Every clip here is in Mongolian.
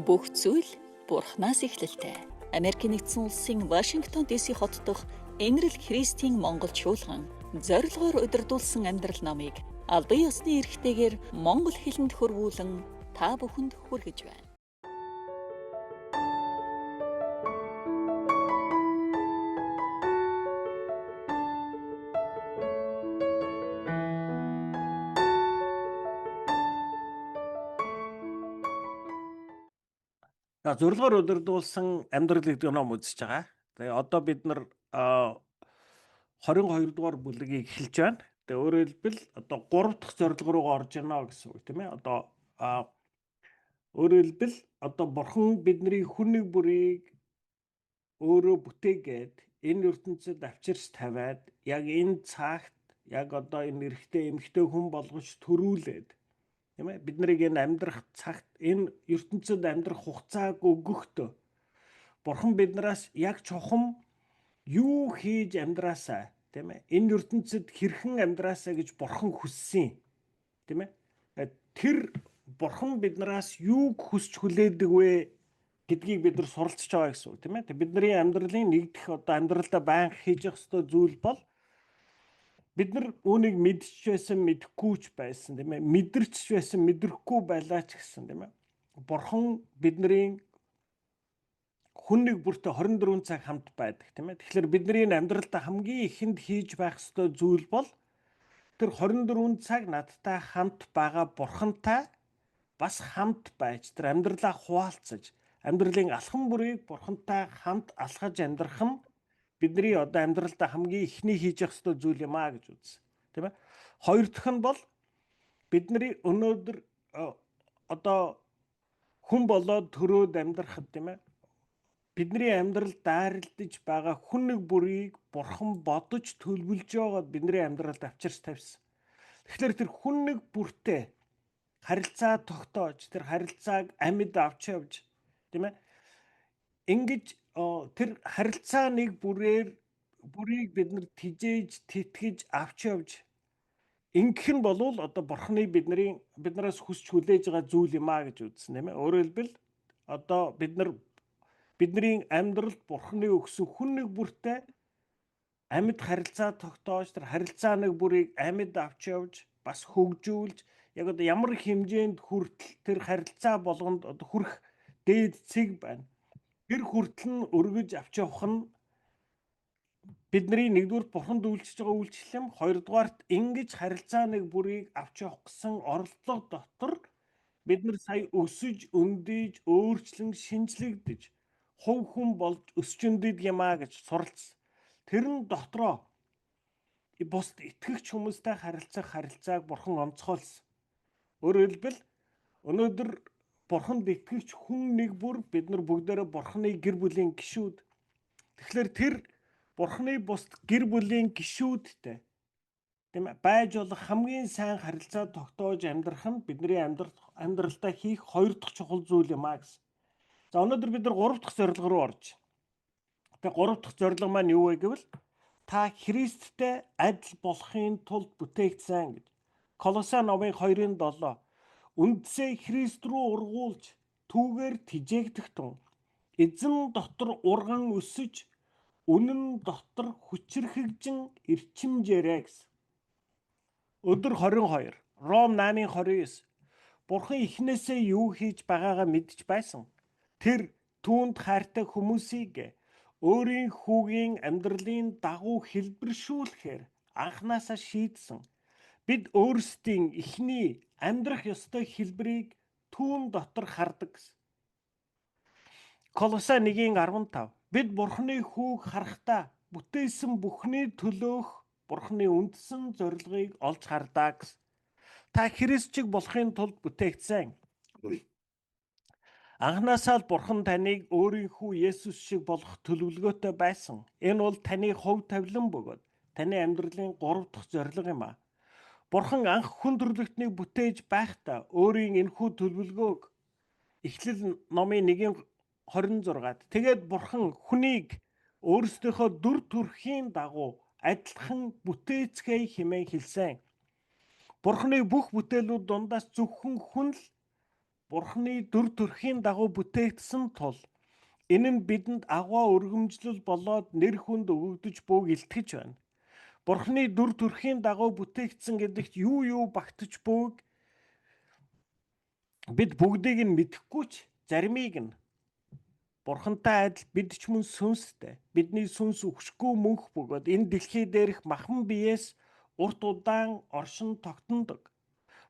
Бүх зүйл Бурханаас эхлэлтэй. Америкийн нэгдсэн улсын Вашингтон ДС хот дахь Энэрл Христийн Монгол чуулган зорилгоор удирдуулсан амьдрал номыг албан ёсны эрхтэйгээр монгол хэлэнд хөрвүүлэн та бүхэнд хүргэж байна. Зорилгоор удирдуулсан амьдрал гэдэг ном үзэж байгаа. Тэгээ одоо бид нар 22 дугаар бүлгийг эхэлж байна. Тэгээ өөрөөр хэлбэл одоо 3 дахь зорилго руу орж байна гэсэн үг тийм ээ. Одоо өөрөөр хэлбэл одоо бурхан бидний хүн нэг бүрийг өөрөө бүтээгээд энэ ертөнцид авчирч тавиад яг энэ цагт яг одоо энэ эрэгтэй эмэгтэй хүн болгож төрүүлээд тийм ээ бид нарыг энэ амьдрах цагт энэ ертөнцид амьдрах хугацааг өгөхдөө бурхан биднээс яг чухам юу хийж амьдраасаа тийм ээ энэ ертөнцид хэрхэн амьдраасаа гэж бурхан хүссэн тийм ээ тэр бурхан биднээс юуг хүсч хүлээдэг вэ гэдгийг бид нар суралцж байгаа гэсэн үг тийм ээ бидний амьдралын нэгдэх одоо амьдралдаа байнга хийж явах ёстой зүйл бол бид нар үүнийг мэдчих байсан мэдэхгүй ч байсан тийм ээ мэдэрч байсан мэдрэхгүй байлаа ч гэсэн тийм ээ бурхан бидний хүн нэг бүртээ 24 цаг хамт байдаг тийм ээ тэгэхээр бидний амьдралдаа хамгийн ихэнд хийж байх ёстой зүйл бол тэр 24 цаг надтай хамт байгаа бурхантай бас хамт байж тэр амьдралаа хуваалцаж амьдралын алхам бүрийг бурхантай хамт алхаж амьдрах нь бидний одоо амьдралдаа хамгийн ихний хийж явах ёстой зүйл юм аа гэж үзсэн. Тийм ээ. Хоёр дахь нь бол бидний өнөөдөр одоо хүн болоод төрөөд амьдрахад тийм ээ. Бидний амьдрал дайралтж байгаа хүн нэг бүрийг бурхан бодож төлөвлөж байгаад бидний амьдралд авчирч тавьсан. Тэгэхээр тэр хүн нэг бүртээ харилцаа тогтоож тэр харилцааг амьд авч явж тийм ээ. Ингэж тэр харилцаа нэг бүрийг бид нар тижээж тэтгэж авч явж ингэх нь болвол одоо бурханы биднээс хүсч хүлээж байгаа зүйл юм аа гэж үзсэн тийм ээ. Өөрөөр хэлбэл одоо бидний амьдралд бурханы өгсөн хүн нэг бүртээ амьд харилцаа тогтоож тэр харилцаа нэг бүрийг амьд авч явж бас хөгжүүлж яг одоо ямар хэмжээнд хүртэл тэр харилцаа болгонд одоо хүрэх дээд цэг байна. Тэр хүртэл нь өргөж авч явах нь бидний нэгдүгээр бурханд үйлчилж байгаа үйлчлэл юм. Хоёрдугаарт ингэж харилцаа нэг бүрийг авч явах гэсэн оролдлого дотор бид нар сая өсөж, өндөж, өөрчлөн, шинжлэгдэж хувь хүн болж өсч өндөд юм аа гэж суралцсан. Тэр нь дотроо бусд итгэгч хүмүүстэй харилцааг бурхан онцгойлсон. Өөрөөр хэлбэл өнөөдөр бурханд итгэгч хүн нэг бүр бид нар бүгдээрээ бурханы гэр бүлийн гишүүд. Тэгэхээр тэр бурханы бусд гэр бүлийн гишүүдтэй тийм ээ байж болох хамгийн сайн харилцаа тогтоож амьдрах нь бидний амьдралдаа хийх хоёр дахь чухал зүйл юм аа гэсэн. За өнөөдөр бид нар 3 дахь зорилго руу орж. Тэгээ 3 дахь зорилго маань юу вэ гэвэл та Христтэй адил болохын тулд бүтээгдсэн гэж. Колосе номын 2:7 үндсээ Христ рүү ургуулж түүгээр тижээгдэх тун эзэн дотор урган өсөж үнэн дотор хүчрхэгжин эрчимжээрэй гэсэн. Өдөр 22 Ром 8:29 Бурхан эхнээсээ юу хийж байгаагаа мэдж байсан. Тэр түүнд хайртай хүмүүсийг өөрийн хүүгийн амьдралын дагуу хэлбэршүүлэхээр анханасаа шийдсэн. Бид өөрсдийн эхний амьдрах ёстой хэлбэрийг түүн дотор хардаг гэсэн. Колосе 1:15 бид бурханы хүүг харахтаа бүтээсэн бүхний төлөөх бурханы үндсэн зорилгыг олж хардаа гэсэн. Та Христчиг болохын тулд бүтээгдсэн. Анханасаа л бурхан таныг өөрийн хүү Есүс шиг болох төлөвлөгөөтэй байсан. Энэ бол таны хувь тавилан бөгөөд таны амьдралын 3 дахь зорилго юм аа. Бурхан анх хүн төрлөختнийг бүтээж байхдаа өөрийн энэхүү төлөвлөгөөг Эхлэл номын 1:26-д тэгээд бурхан хүнийг өөрсдийнхөө дүр төрхийн дагуу адилхан бүтээцгээе хэмээн хэлсэн. Бурханы бүх бүтээлүүд дундаас зөвхөн хүн л Бурхны дүр төрхийн дагуу бүтээгдсэн тул энэ нь бидэнд агуу өргөмжлөл болоод нэр хүнд өгөгдөж буйг илтгэж байна. Бурхны дүр төрхийн дагуу бүтээгдсэн гэдэгт юу багтаж буйг бид бүгдийг нь мэдэхгүй ч заримыг нь Бурхантай адил бид ч мөн сүнстэй. Бидний сүнс өгшгүй мөнх бөгөөд энэ дэлхий дээрх махан биеэс урт удаан оршин тогтнодог.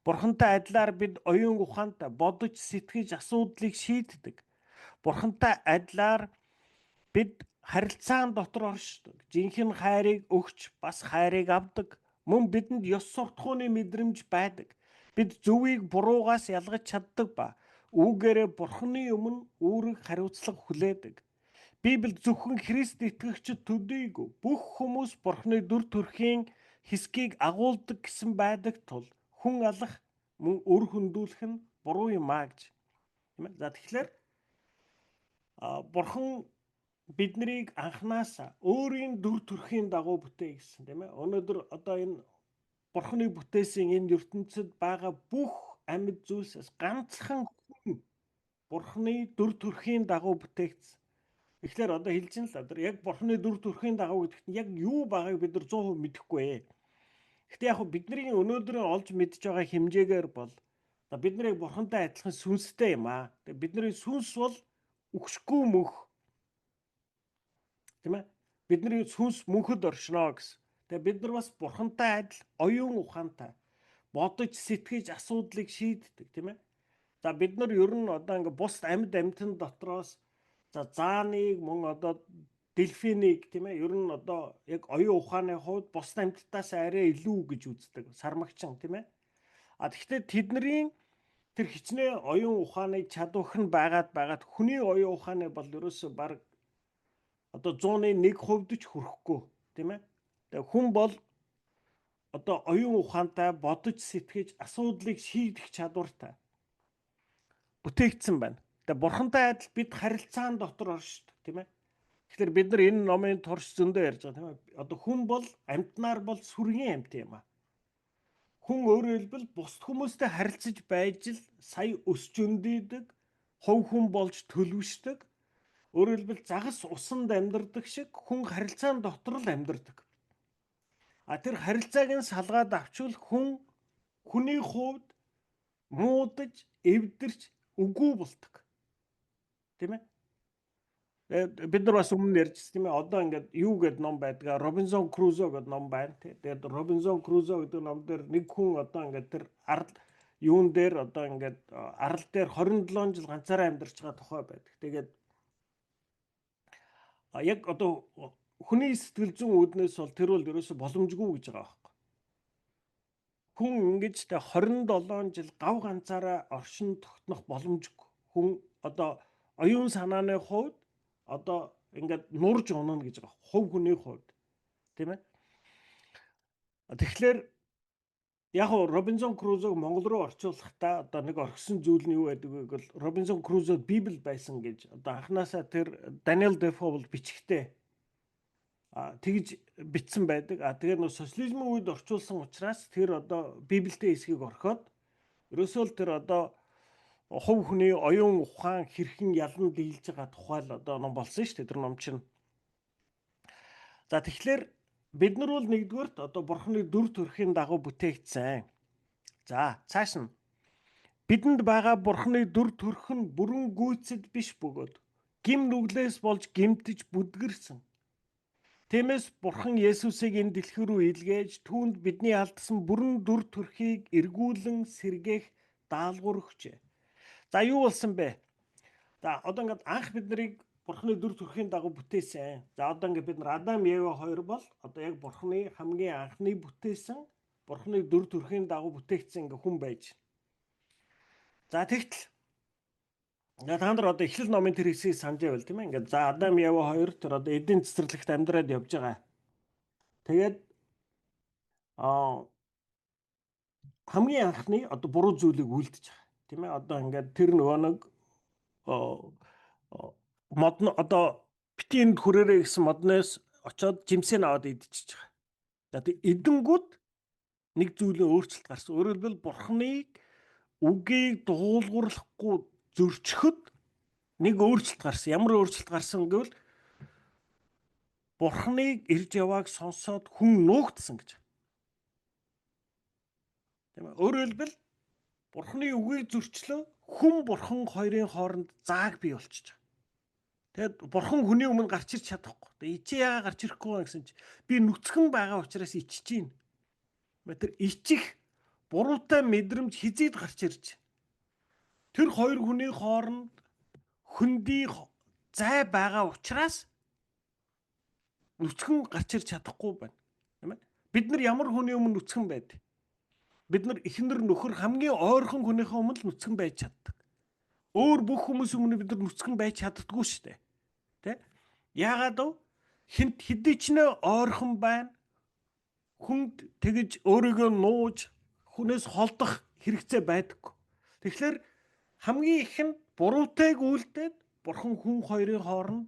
Бурхантай адилаар бид оюун ухаантай бодож сэтгэж асуудлыг шийддэг. Бурхантай адилаар бид харилцаан дотор оршдог. Жинхэнэ хайрыг өгч бас хайрыг авдаг. Мөн бидэнд ёс суртахууны мэдрэмж байдаг. Бид зөвийг буруугаас ялгаж чаддаг ба үүгээрээ Бурханы өмнө үүрэг хариуцлага хүлээдэг. Библи зөвхөн Христ итгэгчид төдийгүй бүх хүмүүс Бурханы дүр төрхийн хэсгийг агуулдаг гэсэн байдаг тул хүн алах мөн үр хөндүүлэх нь буруу юм аа гэж. За тэгэхээр Бурхан биднийг анханасаа өөрийн дүр төрхийн дагуу бүтэе гэсэн тийм ээ. Өнөөдөр одоо энэ Бурханы бүтээсэн энэ ертөнцид байгаа бүх амьд зүйлсээс ганцхан хүн Бурханы дүр төрхийн дагуу бүтээгдсэн. Тэгэхээр одоо хэлж ин л одоо яг Бурханы дүр төрхийн дагуу гэдэгт яг юу байгааг бид нар 100% мэдэхгүй. Гэхдээ яг бидний өнөөдрийн олж мэдж байгаа хэмжээгээр бол бид нарыг Бурхантай адилхан сүнстэй юм аа. Бидний сүнс бол өгшгүй мөнх. Тийм ээ? Бидний сүнс мөнхөд оршино гэсэн. Тэгээ бид нар бас Бурхантай адил оюун ухаантай бодож сэтгэж асуудлыг шийддэг, тийм ээ? За бид нар ер нь одоо ингээ бус амьд амьтан дотроос за зааныг мөн одоо дельфинийг тийм ээ ер нь одоо яг оюун ухааны хувьд бус амьтдаас арай илүү гэж үздэг сармагчин тийм ээ. Тэгэхдээ тэдний тэр хичнээн оюун ухааны чадвах нь байгаад хүний оюун ухааны бол ерөөсөө баг одоо 101% ч хүрэхгүй тийм ээ. Тэгээ хүн бол одоо оюун ухаантай бодож сэтгэж асуудлыг шийдэх чадвартай бүтээгдсэн байна. Тэгээ Бурхантай адил бид харилцаан дотор оршдог тийм ээ. Тэгэхээр бид нар энэ номын турш зөндөө ярьж байгаа тийм ээ. Одоо хүн бол амьтнаар бол сүргийн амьт юм аа. Хүн өөрөөр хэлбэл бусд хүмүүстэй харилцаж байж л сая өсч өндийдэг, хов хүн болж төлөвшдөг. Өөрөөр хэлбэл загас усанд амьдардаг шиг хүн харилцаан дотор л амьдардаг. Тэр харилцааг нь салгаад авчвал хүн хүний хувьд муудаж, эвдэрч үгүй болдог. Тийм ээ? Бид нар бас өмнө ярьжсэн тийм ээ. Одоо ингээд юу гэдэг ном байдгаа Робинсон Крузо гэдэг ном байна тий. Тэгээд Робинсон Крузо гэдэг ном дээр нэг хүн одоо ингээд тэр юун дээр одоо ингээд арал дээр 27 жил ганцаараа амьдарч байгаа тухай байдаг. Тэгээд яг одоо хүний сэтгэл зүйн үүднээс бол тэр бол ерөөсө боломжгүй гэж байгаа байхгүй. Хүн ингэж 27 жил гав ганцаараа оршин тогтнох боломжгүй. Хүн одоо оюун санааны хувьд одоо ингээд нурж унана гэж байгаа. Хувь хүний хувьд. Тийм ээ. Тэгэхээр яг Робинсон Крузог Монгол руу орчуулахдаа одоо нэг орхисон зүйл нь юу байдаг вэ гэвэл Робинсон Крузо Библи байсан гэж одоо анханасаа тэр Даниэл Дефо бол бичгтээ тэгж бичсэн байдаг. Тэгээд нөө социализмын үед орчуулсан учраас тэр одоо Библитэй хэсгийг орхиод ерөөсөө тэр одоо хувь хүний оюун ухаан хэрхэн ялан дийлж байгаа тухай л одоо ном болсон шүү дээ тэр ном чинь. За тэгэхээр бид нар бол нэгдүгээрт одоо Бурханы дүр төрхийн дагуу бүтээгдсэн. За цааш нь бидэнд байгаа Бурханы дүр төрх нь бүрэн гүйцэд биш бөгөөд гим нүглээс болж гимтэж бүдгэрсэн. Тиймээс Бурхан Есүсийг энэ дэлхий рүү илгээж түүнд бидний алдсан бүрэн дүр төрхийг эргүүлэн сэргээх даалгавар өгчээ. За юу болсон бэ? За одоо ингээд анх бид нарыг Бурханы дүр төрхийн дагуу бүтээсэн. За одоо ингээд бид нар Адам Ева хоёр бол одоо яг Бурханы хамгийн анхны бүтээсэн Бурханы дүр төрхийн дагуу бүтээгдсэн ингээ хүн байж. За тэгтэл та нар одоо Эхлэл номын тэр хэсгийг санаж байвал тийм ээ. Ингээд за Адам Ева хоёр тэр одоо эдийн цэцэрлэгт амьдраад явж байгаа. Тэгээд хамгийн анхны одоо буруу зүйлийг үлдэж байгаа. Тийм ээ. Одоо ингээд тэр нөгөө нэг модно одоо битинд хүрээрээ гэсэн модноос очоод жимсээ аваад идчихэж байгаа. За тэг эдэнгүүд нэг зүйлийн өөрчлөлт гарсан. Өөрөөр хэлбэл Бурханыг үгийг дуулуурлахгүй зөрчөхөд нэг өөрчлөлт гарсан. Ямар өөрчлөлт гарсан гэвэл Бурхныг ирж явааг сонсоод хүн нуугдсан гэж. Тийм ээ. Өөрөөр хэлбэл Бурхны үгийг зөрчлөө хүн бурхан хоёрын хооронд зааг бий болчихж байгаа. Тэгэд бурхан хүний өмнө гарч ирч чадахгүй. Тэгээ ичээ яагаад гарч ирэхгүй вэ гэсэн чи би нүцгэн байгаа учраас ичж гин. Тэр ичих буруутай мэдрэмж хизээд гарч ирж. Тэр хоёр хүний хооронд хөндөй зай байгаа учраас нүцгэн гарч ирч чадахгүй байна. Тийм ээ. Бид нар ямар хүний өмнө нүцгэн байдаг? Бид нар эхнэр нөхөр хамгийн ойрхон хүнийхээ өмнө л нүцгэн байж чаддаг. Өөр бүх хүмүүсийн өмнө бид нар нүцгэн байж чаддаггүй шүү дээ. Тэ? Яагаад вэ? Хинт хэдий ч нэ ойрхон байна. Хүнд тэгж өөрийгөө нууж хүнээс холдох хэрэгцээ байдаггүй. Тэгэхээр хамгийн ихэнд буруутайг үйлдээд бурхан хүн хоёрын хооронд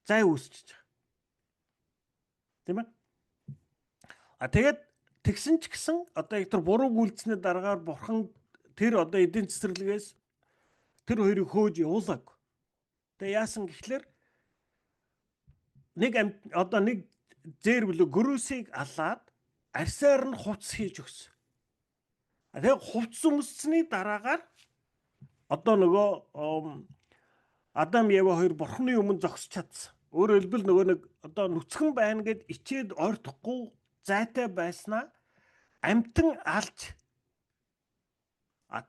зай үүсчихэж байгаа. Тийм ээ? Тэгээд тэгсэн ч гэсэн одоо яг тэр бурууг үйлдснээр дараагаар бурхан тэр одоо эдийн цэцэрлэгээс тэр хоёрыг хөөж явуулаг. Тэгээ яасан гэхлээр нэг зэр билүү гөрөөсийг алаад арсаар нь хувцс хийж өгсөн. Тэгээ хувцс өмссөний дараагаар одоо нөгөө Адам Ева хоёр бурхны өмнө зогсож чадсан. Өөрөөр хэлбэл нөгөө нэг одоо нүцгэн байна гэд ичээд ойртохгүй зайтай байснаа амтан алж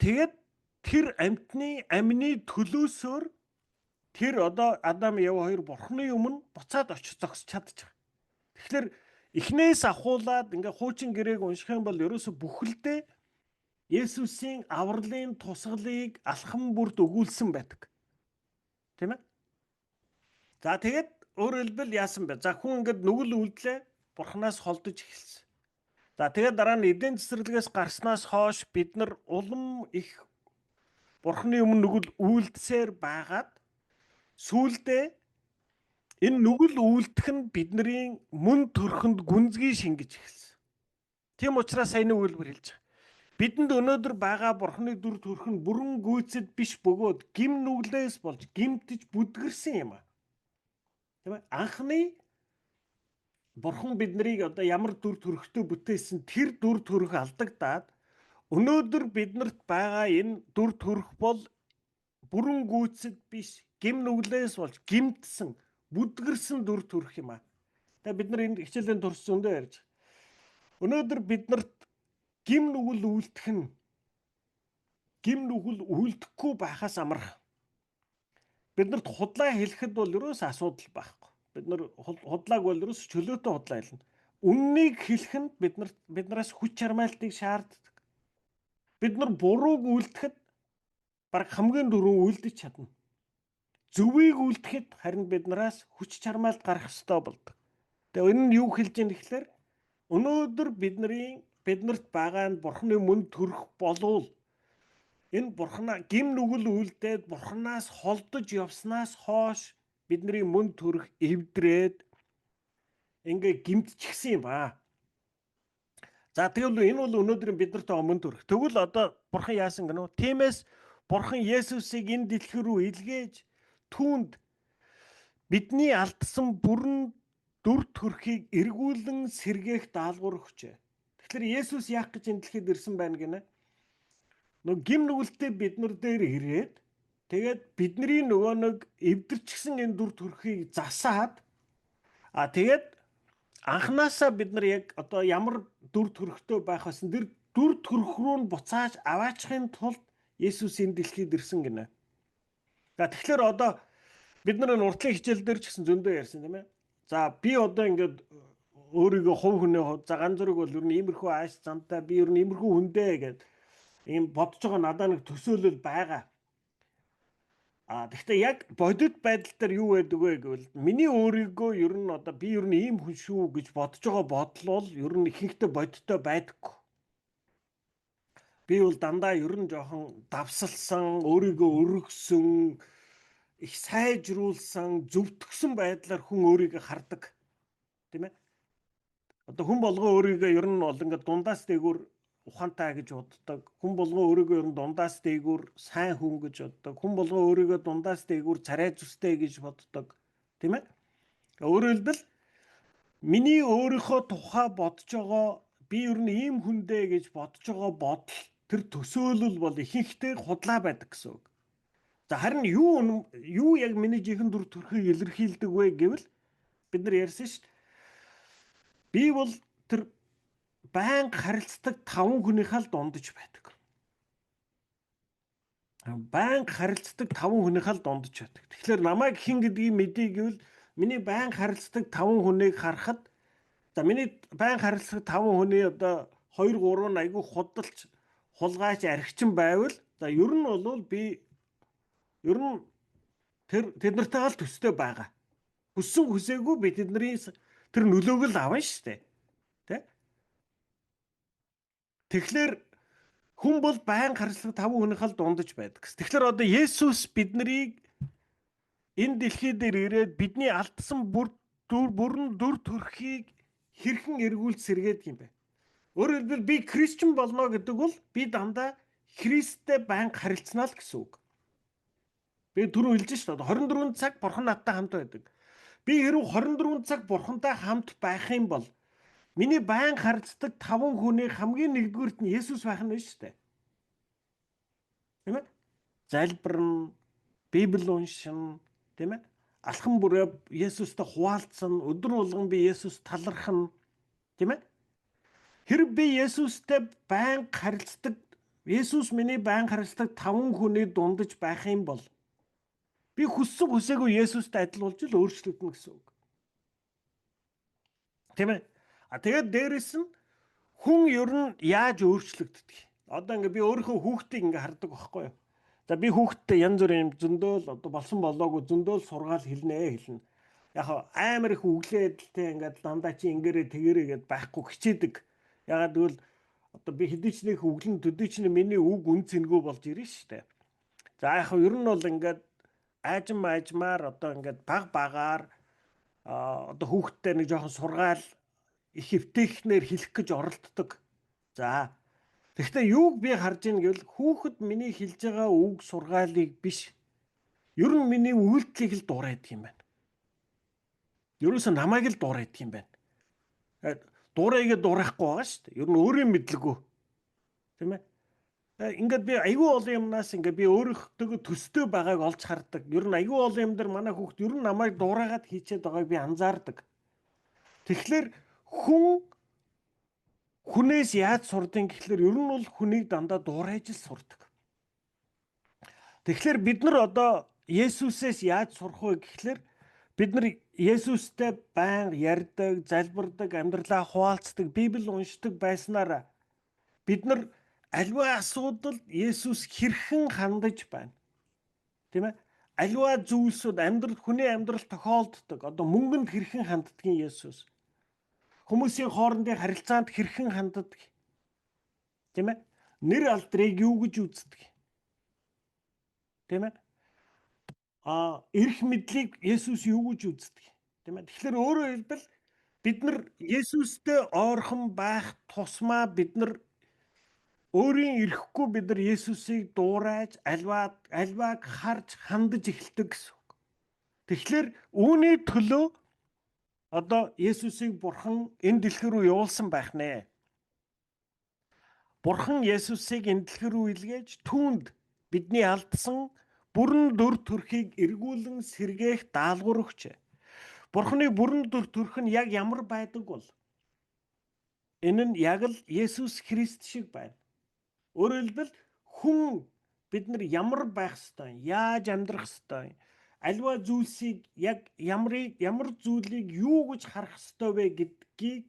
тэгээд тэр амины төлөөсөөр тэр одоо Адам Ева хоёр бурхны өмнө буцаад очиж зогсож чадчих. Тэгэхээр эхнээс ахуулаад ингээ хуучин гэрээг унших юм бол ерөөсө бүхэлдээ Есүсийн авралын тусгалыг алхам бүрд өгүүлсэн байдаг. Тийм ээ? За тэгээд өөрөөр хэлбэл яасан бэ? За хүн ингээд нүгэл үлдлээ, бурхнаас холдож эхэлсэн. За тэгээд дараа нь эдийн цэцэрлэгээс гарснаас хойш бид нар улам их бурхны өмнө нүгэл үлдсээр байгаад сүүлдээ энэ нүгэл үлдэх нь бидний мөн төрхөнд гүнзгий шингэж эхэлсэн. Тийм учраас саяны үйлбэр хэлж байгаа. Бидэнд өнөөдөр байгаа бурхны дүр төрх нь бүрэн гүйцэд биш бөгөөд гим нүглээс болж гимтэж бүдгэрсэн юм аа. Тийм ээ? Анхны бурхан биднийг одоо ямар дүр төрхтэй бүтээсэн тэр дүр төрх алдагдаад өнөөдөр биднэрт байгаа энэ дүр төрх бол бүрэн гүйцэд биш гим нүглээс болж гимтсэн бүдгэрсэн дүр төрх юм аа. Тэгээ бид нар энэ хичээлийн турш зөндөө ярьж. Өнөөдөр биднэрт гим нүгэл үлдэхгүй байхаас амарх. Биднэрт худлаа хэлэхэд бол ерөөс асуудал байхгүй. Бид нар худлааг бол ерөөс чөлөөтэй худлаа хэлнэ. Үннийг хэлэх нь биднээс хүч чармайлтыг шаарддаг. Бид нар бурууг үлдэхэд баг хамгийн дөрөв үлдэж чадна. Зөвийг үлдэхэд харин биднээс хүч чармайлт гарах ёстой болдог. Тэгээ энэ нь юу хэлж ийм гэхлээр өнөөдөр биднэрт байгаа нь бурхны мөн төрх болвол энэ бурхнаа гим нүгэл үлдээд бурхнаас холдож явснаас хойш бидний мөн төрх эвдрээд ингээ гимтчихсэн юм аа. За тэгвэл энэ бол өнөөдрийн биднэрт байгаа мөн төрх. Тэгвэл одоо бурхан яасан гэнэ үү? Тиймээс бурхан Есүсийг энэ дэлхий рүү илгээж түүнд бидний алдсан бүрэн дүр төрхийг эргүүлэн сэргээх даалгавар өгчээ. Тэгэхээр Есүс яах гэж энэ дэлхийд ирсэн байна гинэ? Нөгөө гим нүгэлтэй бид нар дээр ирээд тэгээд бидний нөгөө нэг эвдэрчсэн энэ дүр төрхийг засаад тэгээд анханасаа бид нар яг одоо ямар дүр төрхтэй байх байсан тэр дүр төрх рүү нь буцааж аваачихын тулд Есүс энэ дэлхийд ирсэн гинэ. За тэгэхээр одоо бид нар уртлын хичээл дээр ч гэсэн зөндөө ярьсан тийм ээ. За би одоо ингээд өөрийгөө хувь хүний хувьд за ганц зэрэг бол ер нь иймэрхүү ааш замтай би ер нь иймэрхүү хүндээ гэдэг ийм бодож байгаа надад нэг төсөөлөл байгаа. Гэхдээ яг бодит байдал дээр юу байдаг вэ гэвэл миний өөрийгөө ер нь одоо би ер нь ийм хүн шүү гэж бодож байгаа бодол бол ер нь ихэнхдээ бодиттой байдаггүй. Би бол дандаа ер нь жоохон давсалсан, өөрийгөө өргөсөн, их сайжруулсан, зөвтгсөн байдлаар хүн өөрийгөө хардаг. Тийм ээ? Одоо хүн болгоо өөрийгөө ер нь бол ингээд дундаас дээгүүр ухаантай гэж боддог. Хүн болгон өөрийгөө ер нь дундаас дээгүүр сайн хүн гэж боддог. Хүн болгон өөрийгөө дундаас дээгүүр царай зүстэй гэж боддог. Тийм ээ? Өөрөөр хэлбэл миний өөрийнхөө тухай бодож байгаа би ер нь ийм хүн дээ гэж бодож байгаа бодол тэр төсөөлөл бол ихэнхдээ худлаа байдаг гэсэн үг. За харин юу яг миний жинхэнэ дүр төрхийг илэрхийлдэг вэ гэвэл бид нар ярьсан шүү дээ. Би бол тэр байнга харилцдаг 5 хүнийхээ л дундаж байдаг. Байнга харилцдаг 5 хүнийхээ л дундаж байдаг. Тэгэхээр намайг хэн гэдгийг мэдээ гэвэл миний байнга харилцдаг 5 хүнийг харахад за миний байнга харилцдаг 5 хүний одоо 2 3 нь айгүй худалч хулгайч архичин байвал за ер нь бол би ер нь тэд нартайгаа л төстэй байгаа. Хүссэн хүсээгүй би тэдний тэр нөлөөг л авна шүү дээ. Тэ? Тэгэхээр хүн бол байнга харилцдаг 5 хүнийхээ л дундаж байдаг. Тэгэхээр одоо Есүс биднийг энэ дэлхий дээр ирээд бидний алдсан бүрэн дүр төрхийг хэрхэн эргүүлж сэргээд юм бэ? Өөрөөр хэлбэл би Кристиан болно гэдэг бол би дандаа Христтэй байнга харилцнаа л гэсэн үг. Би түрүү хэлж шүү дээ. 24 цаг Бурхан надтай хамт байдаг. Би хэрв 24 цаг Бурхантай хамт байх юм бол миний байнга харилцдаг 5 хүний хамгийн нэгдүгüүрт нь Есүс байх нь шүү дээ. Тийм ээ? Залбирна, Библи уншина, тийм ээ? Алхан бүрээ Есүстэй хуваалцсан, өдөр болгон би Есүс талархна, тийм ээ? Хэрв би Есүстэй байнга харилцдаг, Есүс миний байнга харилцдаг 5 хүний дундаж байх юм бол би хүссэн хүсээгүй Есүстэй адил болж л өөрчлөгдөн гэсэн үг. Тийм ээ? Тэгээд дээрэс нь хүн ер нь яаж өөрчлөгддөг? Одоо ингээ би өөрийнхөө хүүхдийг ингээ хардаг байхгүй юу? За би хүүхдтэй янз бүрийн зөндөөл одоо болсон болоогүй зөндөөл сургаал хэлнэ. Яг амар их үглээдэлтэй ингээд дандаа чи ингээрээ тэгэрээ гэд байхгүй хичээдэг. Ягаад гэвэл одоо би хэдий ч нэг өглөн төдий ч миний үг үн цэнгүү болж ирнэ шүү дээ. За яг ер нь бол ингээд аажмаар одоо ингээд багаар одоо хүүхдтэй нэг жоохон сургаал их эвтэхнэр хэлэх гэж оролддог. За тэгэхээр юуг би харж ийн гэвэл хүүхэд миний хэлж байгаа үг сургаалыг биш. Ер нь миний үйлдэлийг л дуурайдаг юм байна. Ерөөсөө намайг л дуурайдаг юм байна. Дуурайгээд дуурайхгүй байгаа шүү дээ. Ер нь өөрийн мэдлэггүй. Тийм ээ? Ингээд би айгүй олон юмнаас ингээд би өөрийнхөө төстэй байгааг олж хардаг. Ер нь айгүй олон юм дээр манай хүүхд ер нь намайг дуурайгаад хийчээд байгааг би анзаардаг. Тэгэхээр хүнээс яаж сурдیں гэхлээр ер нь бол хүнийг дандаа дуурайж л сурдаг. Тэгэхээр бид нар одоо Есүсээс яаж сурах вэ гэхлээр бид нар Есүстэй байнга ярьдаг, залбирдаг, амьдралаа хуваалцдаг, Библи уншдаг байснараа бид нар аливаа асуудалд Есүс хэрхэн хандаж байна. Тийм ээ? Аливаа зүйлсүүд хүний амьдрал тохиолддог. Одоо мөнгөнд хэрхэн ханддгийг Есүс. Хүмүүсийн хоорондын харилцаанд хэрхэн ханддаг. Тийм ээ? Нэр алдрыг юу гэж үздэг. Тийм ээ? Эрх мэдлийг Есүс юу гэж үздэг. Тийм ээ? Тэгэхээр өөрөөр хэлбэл бид нар Есүстэй ойрхон байх тусмаа бид нар өөрийн эрхгүй бид нар Есүсийг дуурайж альвааг харж хандаж эхэлдэг гэсэн үг. Тэгэхээр үүний төлөө одоо Есүсийг Бурхан энэ дэлхий рүү явуулсан байх нэ. Бурхан Есүсийг энэ дэлхий рүү илгээж түүнд бидний алдсан бүрэн дүр төрхийг эргүүлэн сэргээх даалгавар өгчээ. Бурханы бүрэн дүр төрх нь яг ямар байдаг бол энэ нь яг л Есүс Христ шиг байна. Өөрөөр хэлбэл хүн бид нар ямар байх ёстой, яаж амьдрах ёстой, аливаа зүйлсийг яг ямар зүйлийг юу гэж харах ёстой вэ гэдгийг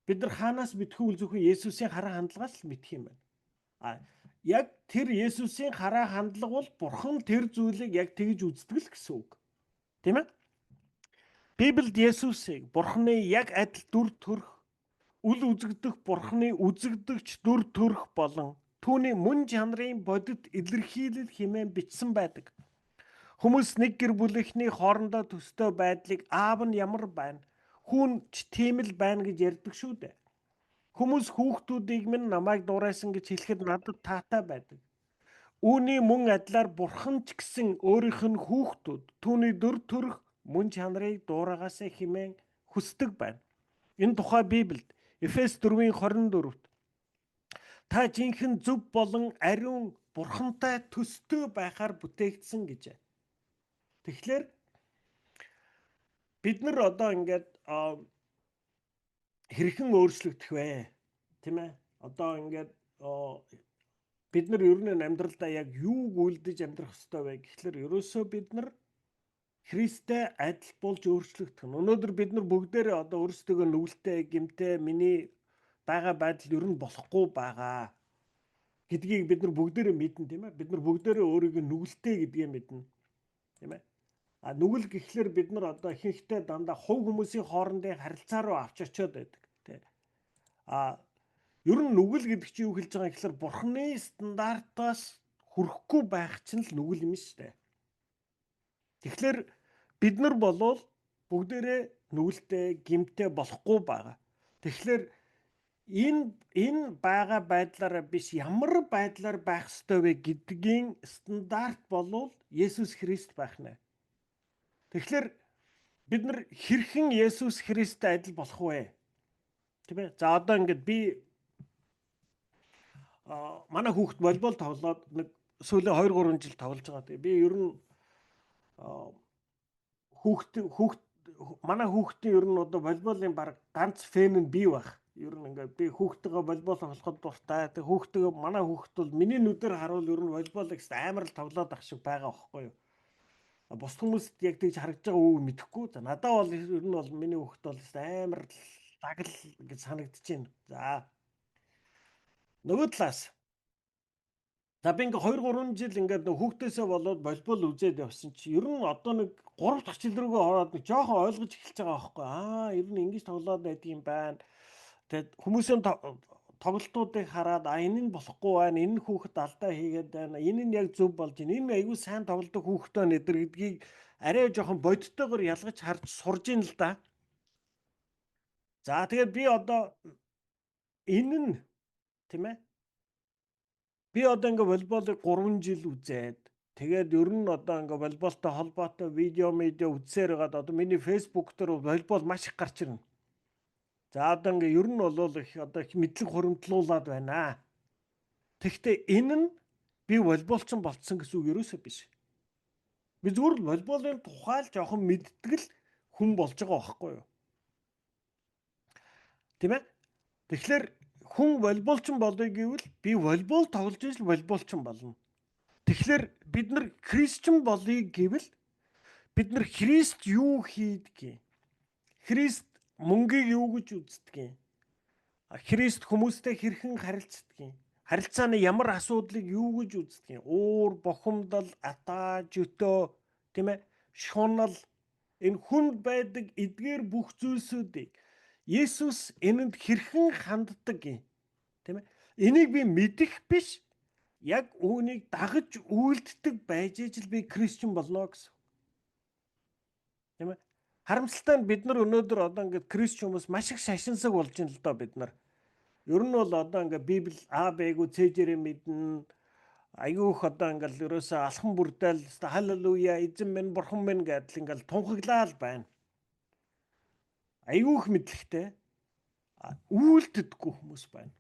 бид нар хаанаас мэдэх үл зөвхөн Есүсийн хараа хандлагаас л мэдэх юм байна. Яг тэр Есүсийн хараа хандлага бол Бурхан тэр зүйлийг яг тэгж үздэг л гэсэн үг. Тийм ээ? Библиэд Есүсийг Бурханы яг адил дүр төрх үл үзэгдэх Бурханы үзэгдэгч дүр төрх болон түүний мөн чанарын бодит илэрхийлэл хэмээн бичсэн байдаг. Хүмүүс нэг гэр бүлийнхний хоорондоо төстэй байдлыг аав нь ямар байна, хүүн ч тийм л байна гэж ярьдаг шүү дээ. Хүмүүс хүүхдүүдийг минь намайг дуурайсан гэж хэлэхэд надад таатай байдаг. Үүний мөн адилаар бурхан ч гэсэн өөрийнх нь хүүхдүүд түүний дөр төрх мөн чанарыг дуурайгаасаа хэмээн хүсдэг байна. Энэ тухай Библиэд Эфес 4:24-т та жинхэнэ зөв болон ариун бурхантай төстэй байхаар бүтээгдсэн гэж. Тэгэхээр бид нар одоо ингээд хэрхэн өөрчлөгдөх вэ? Тийм ээ? Одоо ингээд бид нар ер нь амьдралдаа яг юуг үлдэж амьдрах ёстой вэ гэхлээр ерөөсөө бид нар Христтэй адил болж өөрчлөгдөх нь. Өнөөдөр бид нар бүгдээрээ одоо өөрсдөө нүгэлтэй, гэмтэй, миний байгаа байдал ер нь болохгүй байгаа гэдгийг бид нар бүгдээрээ мэднэ, тийм ээ? Бид нар бүгдээрээ өөрийгөө нүгэлтэй гэдгээ мэднэ. Тийм ээ? Нүгэл гэхлээр бид нар одоо ихэнхдээ дандаа хувь хүмүүсийн хоорондын харилцаа руу авч очиод байдаг. Тэ. Ер нь нүгэл гэдэг чинь юу хэлж байгаа гэхлээр бурхны стандартаас хүрэхгүй байх чинь л нүгэл юм шүү дээ. Тэгэхээр бид нар болвол бүгдээрээ нүгэлтэй, гэмтэй болохгүй байгаа. Тэгэхээр энэ байгаа байдлаараа биш ямар байдлаар байх ёстой вэ гэдгийн стандарт болвол Есүс Христ байх нэ. Тэгэхээр бид нар хэрхэн Есүс Христтэй адил болох вэ? Тийм ээ. За одоо ингээд би манай хүүхд волейбол тоглоод нэг сүүлийн 2-3 жил тоглож байгаа. Тэгээ би ер нь манай хүүхдийн ер нь одоо волейболын баг ганц фэн нь би байх. Ер нь ингээд би хүүхдтэйгээ волейбол тоглоход дуртай. Тэгээ манай хүүхд бол миний нүдээр харуул ер нь волейболыг амар л тоглоод ах шиг байгаа байхгүй юу? Бус хүмүүст яг тэгж харагдж байгаа үг мэдэхгүй. За надад бол ер нь бол миний хүүхд бол амар лагл гэж санагдаж байна. За нөгөө талаас за би ингээ 2-3 жил ингээд хүүхдээсээ болоод волейбол үзээд явсан чи ер нь одоо нэг 3 дахь жил рүүгээ ороод нэг жоохон ойлгож эхэлж байгаа байхгүй. Ер нь ингэж тоглоод байдаг юм байна. Тэгээд хүмүүсийн тоглолтуудыг хараад энэ нь болохгүй байна. Энэ хүүхэд алдаа хийгээд байна. Энэ нь яг зөв болж байна. Энэ айгүй сайн тоглодог хүүхэд байна гэдгийг арай жоохон бодтойгоор ялгаж харж сурж ийн л да. За тэгээд би одоо энэ нь тийм ээ. Би одоо ингээ волейболыг 3 жил үзээд тэгээд ер нь одоо ингээ волейболтой холбоотой видео үзсээр байгаад одоо миний фэйсбુક дээр волейбол маш их гарч ирнэ. За одоо ингээ ер нь бол их одоо их мэдлэг хуримтлуулаад байна. Тэгэхдээ энэ нь би волейболчин болцсон гэсэн үг ерөөсөө биш. Би зүгээр л волейболын тухай л жоохон мэддэг л хүн болж байгаа байхгүй юу? Тийм ээ? Тэгэхээр хүн волейболчин болъё гэвэл би волейбол тоглож ижил волейболчин болно. Тэгэхээр бид нар христчэн болъё гэвэл бид нар Христ юу хийдгийг, Христ мөнгийг юу гэж үздгийг, Христ хүмүүстэй хэрхэн харилцдгийг, харилцааны ямар асуудлыг юу гэж үздгийг, уур, бухимдал, атаа, жөтөө, тийм ээ, шунал энэ хүнд байдаг эдгээр бүх зүйлсүүдийг Есүс энэнд хэрхэн ханддаг юм. Тийм ээ? Энийг би мэдэх биш, яг үүнийг дагаж үйлддэг байж ижил би христчэн болно гэсэн. Тийм ээ? Харамсалтай нь бид нар өнөөдөр одоо ингээд христчэн хүмүүс маш их шашинсаг болж байна л доо бид нар. Ер нь бол одоо ингээд Библи А, Б-г цээжээрээ мэднэ. Аюух одоо ингээд ерөөсөө алхан бүрдээл халелуя эзэн минь бурхан минь гэдэл ингээд тунхаглаа л байна. Аюух мэдлэгтэй үйлдэдэггүй хүмүүс байна.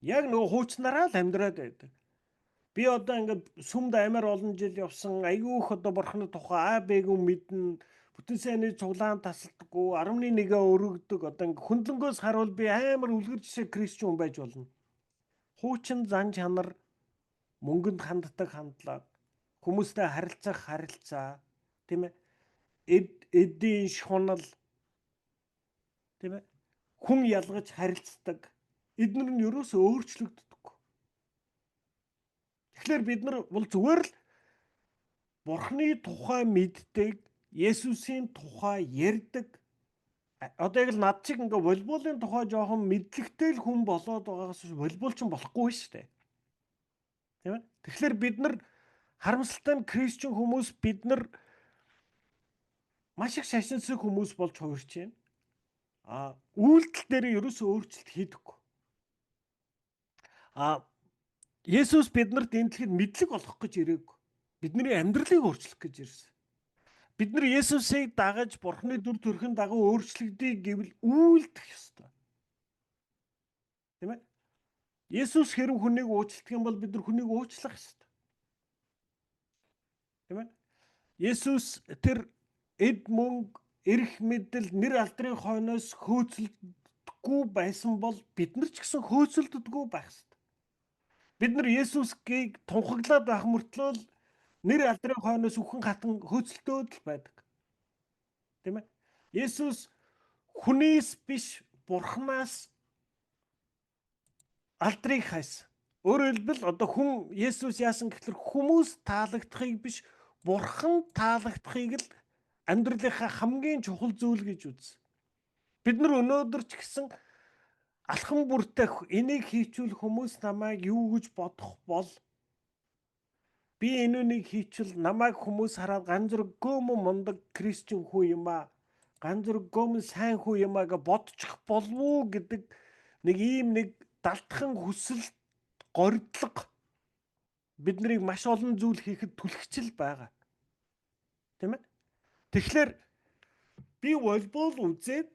Яг нөгөө хуучнараа л амьдраад байдаг. Би одоо ингээд сүмд амар олон жил явсан. Аюух одоо бурханы тухай А, Б-г мэднэ. Бүтэн сайнны цуглаан тасалдаггүй 11-гээ өргөдөг одоо ингээд хөндлөнгөөс харуул би амар үлгэр жишээ христчэн хүн байж болно. Хуучин зан чанар, мөнгөнд ханддаг хандлага, хүмүүстэй харилцах харилцаа, тийм ээ? Эдийн шунал, тийм ээ? Хүн ялгаж харилцдаг. Эднэр нь ерөөсөө өөрчлөгддөг. Тэгэхээр бид нар бол зүгээр л бурхны тухай мэддэг, Есүсийн тухай ярьдаг. Одоо яг л над чиг ингээ волейболын тухай жоохон мэдлэгтэй л хүн болоод байгаагаас волейболчин болохгүй шүү дээ. Тийм ээ? Тэгэхээр бид нар харамсалтай нь христчэн хүмүүс бид нар маш их шашинсаг хүмүүс болж хувирч байна. Үйлдэл дээр ерөөсөө өөрчлөлт хийдэггүй. Есүс биднэрт энэ дэлхийд мэдлэг олгох гэж ирээгүй. Бидний амьдралыг өөрчлөх гэж ирсэн. Бид нар Есүсийг дагаж Бурхны дүр төрхийн дагуу өөрчлөгдөе гэвэл үйлдэх ёстой. Тийм ээ? Есүс хэрэг хүнийг уучлах юм бол бид нар хүнийг уучлах ёстой. Тийм ээ? Есүс тэр эд мөнгө, эрх мэдэл, нэр алдрын хойноос хөөцөлдөггүй байсан бол бид нар ч гэсэн хөөцөлддөггүй байх ёстой. Бид нар Есүсийг тунхаглаад байх мөртлөө нэр алдрын хойноос үхэн хатан хөөцөлтөөд л байдаг. Тийм ээ? Есүс хүнээс биш Бурханаас алдрыг хайсан. Өөрөөр хэлбэл одоо хүн Есүс яасан гэхэлэр хүмүүс таалагдахыг биш Бурхан таалагдахыг л амьдралынхаа хамгийн чухал зүйл гэж үзсэн. Бид нар өнөөдөр ч гэсэн алхам бүртээ энийг хийчүүл хүмүүс намайг юу гэж бодох бол би энэнийг хийчүүл намайг хүмүүс хараад ганц зэрэг гөөмөн мундаг Кристиан хүү юм аа, ганц зэрэг гөөмөн сайн хүү юм аа гэж бодчих болов уу гэдэг нэг далтхан хүсэл горьдлого биднийг маш олон зүйл хийхэд түлхчил байгаа. Тийм ээ? Тэгэхээр би волейбол үзээд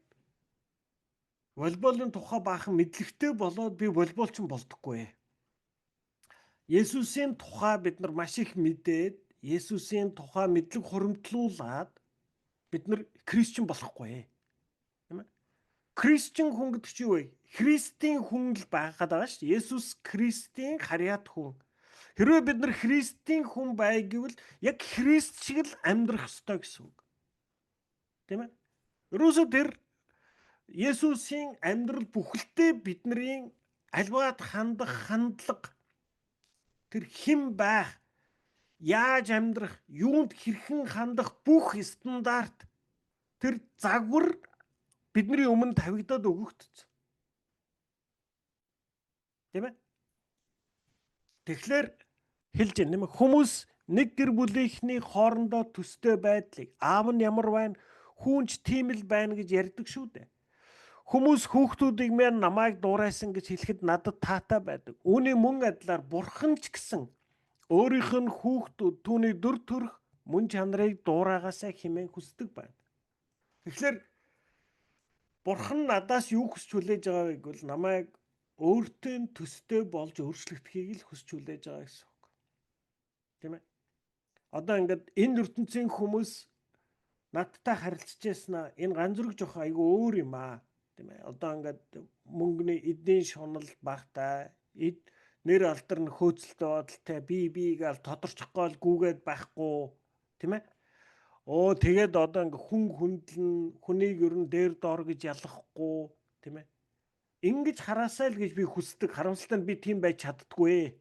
волейболын тухай баахан мэдлэгтэй болоод би волейболчин болдоггүй. Есүсийн тухай бид нар маш их мэдээд, Есүсийн тухай мэдлэг хуримтлуулад бид нар Кристиан болохгүй. Тийм ээ? Кристиан хүн гэдэг чинь юу вэ? Христийн хүн л байгаад байгаа шүү дээ. Есүс Христийн харьяат хүн. Хэрвээ бид нар Христийн хүн бай гэвэл яг Христ шиг л амьдрах ёстой гэсэн үг. Тийм ээ? Ерөөсөө тэр Есүсийн амьдрал бүхэлдээ бидний альваад хандах хандлага, тэр хэн байх, яаж амьдрах, юунд хэрхэн хандах бүх стандарт, тэр загвар бидний өмнө тавигдаад өгөгдсөн. Тийм ээ? Тэгэхээр хэлж байна юм. Хүмүүс нэг гэр бүлийнхний хоорондоо төстэй байдлыг аав нь ямар байна, хүүнч тийм л байна гэж ярьдаг шүү дээ. Хүмүүс хүүхдүүдийг мэн намайг дуурайсан гэж хэлэхэд надад таатай байдаг. Үүний мөн адилаар Бурхан ч гэсэн өөрийнх нь хүүхдүүд түүний дүр төрх мөн чанарыг дуурайгаасаа хэмээн хүсдэг байна. Тэгэхээр Бурхан надаас юу хүсч хүлээж байгаа вэ гэвэл намайг өөртөө төстэй болж өөрчлөгдөхийг л хүсч хүлээж байгаа гэсэн үг. Тийм ээ? Одоо ингээд энэ ертөнцийн хүмүүс надтай харилцаж яснаа энэ ганц зэрэг жоох айгүй өөр юм аа. Тийм ээ? Одоо ингээд мөнгөний эдийн шунал багтай, нэр алдар нь хөөцөлтөй бодолтой, би гээл тодорчохгүй л гүгээд байхгүй. Тийм ээ? Тэгээд одоо ингээд хүн хүндлэн, хүнийг ер нь дээр доор гэж ялгахгүй. Тийм ээ? Ингэж хараасай л гэж би хүсдэг. Харамсалтай нь би тийм байж чаддаггүй.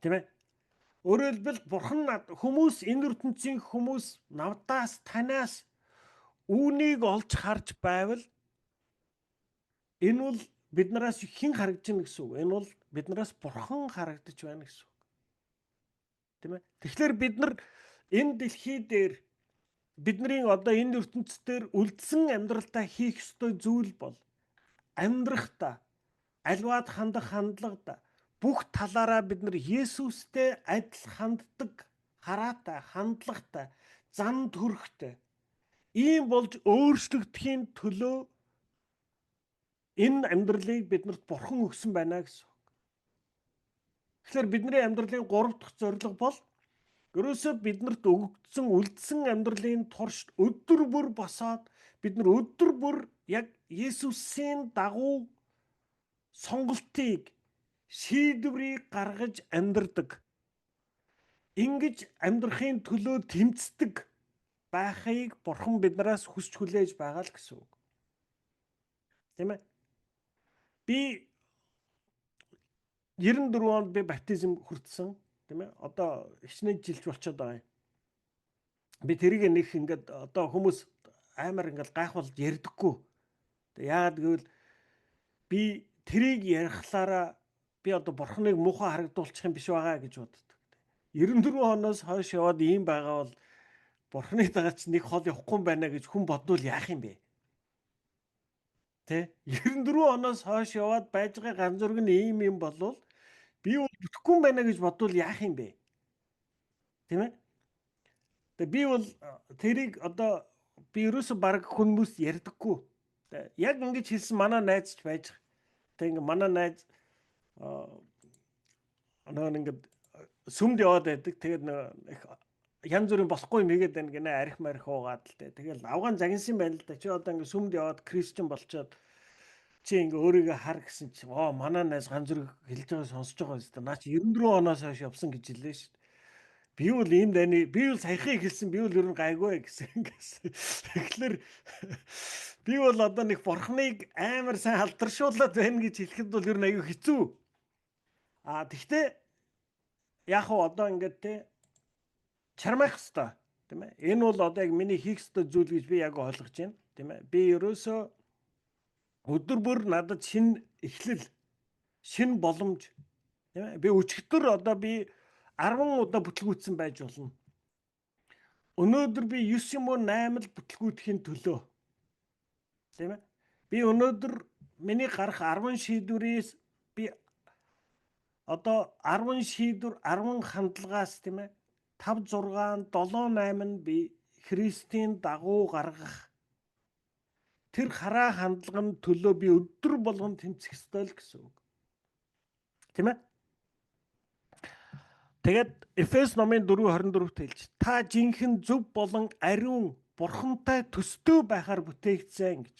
Тийм ээ? Өөрөөр хэлбэл Бурхан хүмүүс энэ ертөнцийн хүмүүс навдаас танаас үүнийг олж харж байвал энэ бол биднээс хэн харагдаж байна гэсэн үг. Энэ бол биднээс Бурхан харагдаж байна гэсэн үг. Тийм ээ? Тэгэхээр бид нар энэ дэлхий дээр бидний одоо энэ ертөнцийн дээр үлдсэн амьдралтаа хийх ёстой зүйл бол амьдрахта, альваад хандах хандлагата бүх талаараа бид нар Есүстэй адил ханддаг, хараатай, хандлагатай, зан төрхтэй ийм болж өөрчлөгдөхийн төлөө энэ амьдралыг биднэрт Бурхан өгсөн байна гэсэн үг. Тэгэхээр бидний амьдралын 3 дахь зорилго бол ерөөсөө биднэрт өгөгдсөн үлдсэн амьдралын туршид өдөр бүр босоод бид нар өдөр бүр яг Есүсийн дагуу сонголтыг, шийдвэрийг гаргаж амьдрдаг. Ингэж амьдрахын төлөө тэмцдэг байхыг Бурхан биднээс хүсч хүлээж байгаа л гэсэн үг. Тийм ээ? Би 94 онд би баптизм хүртсэн. Тийм ээ? Одоо хичнээн жилч болчиход байгаа юм. Би тэрийг нэг ингээд одоо хүмүүс амар ингээд гайхуулж ярьдаггүй. Яагаад гэвэл би тэрийг ярихлаараа би одоо Бурханыг муухай харагдуулчих юм биш байгаа гэж боддог. 94 оноос хойш яваад ийм байгаа бол Бурханы дагаад ч нэг хол явахгүй юм байна гэж хүн бодвол яах юм бэ? Тэ 94 оноос хойш яваад байж байгаа ганц зураг нь ийм юм болвол би бол бүтэхгүй юм байна гэж бодвол яах юм бэ? Тийм ээ? Тэгээ би бол тэрийг одоо би ерөөсө баг хүмүүс ярьдаггүй. Яг ингэж хэлсэн манай найз ч байж. Тэг ингээ манай найз ингээд сүмд яваад байдаг. Тэгээд их янз бүрийн болохгүй юм хийгээд байна гинэ арих марих уугаад л тэ. Тэгэл авгаан загинсан байна л да. Чи одоо ингээ сүмд яваад Кристиан болчоод чи ингээ өөрийгөө хар гэсэн чи манай найз ганц зүрх хэлж байгаа сонсож байгаа юм. Наа чи 94 оноос хойш явсан гэж хэллээ шүү дээ. Би бол ийм дайны би бол саяхан хэлсэн би бол ер нь гайгүй гэсэн ингээс. Тэгэхээр би бол одоо нэг бурхныг амар сайн алдаршуулад байна гэж хэлэхэд бол ер нь аюу хэцүү. Тэгтээ яг хоо одоо ингээд те чармаах хэвээр тийм ээ. Энэ бол одоо яг миний хийх ёстой зүйл гэж би яг ойлгож байна. Тийм ээ. Би ерөөсөө өдөр бүр надад шинэ эхлэл, шинэ боломж тийм ээ. Би өчигдөр одоо би 10 удаа бүтлгүүцсэн байж болно. Өнөөдөр би 9 юм уу 8 л бүтлгүүдэхийн төлөө. Тийм ээ. Би өнөөдөр миний гарах 10 шийдвэрээс би одоо 10 шийдвэр 10 хандлагаас тийм ээ 5 6 7 8 нь би Христийн дагуу гаргах тэр хараа хандлагын төлөө би өдөр болгон тэмцэх ёстой л гэсэн үг. Тийм ээ. Тэгээд Эфес номын 4:24-т хэлж та жинхэнэ зөв болон ариун бурхантай төстөө байхаар бүтээгдсэн гэж.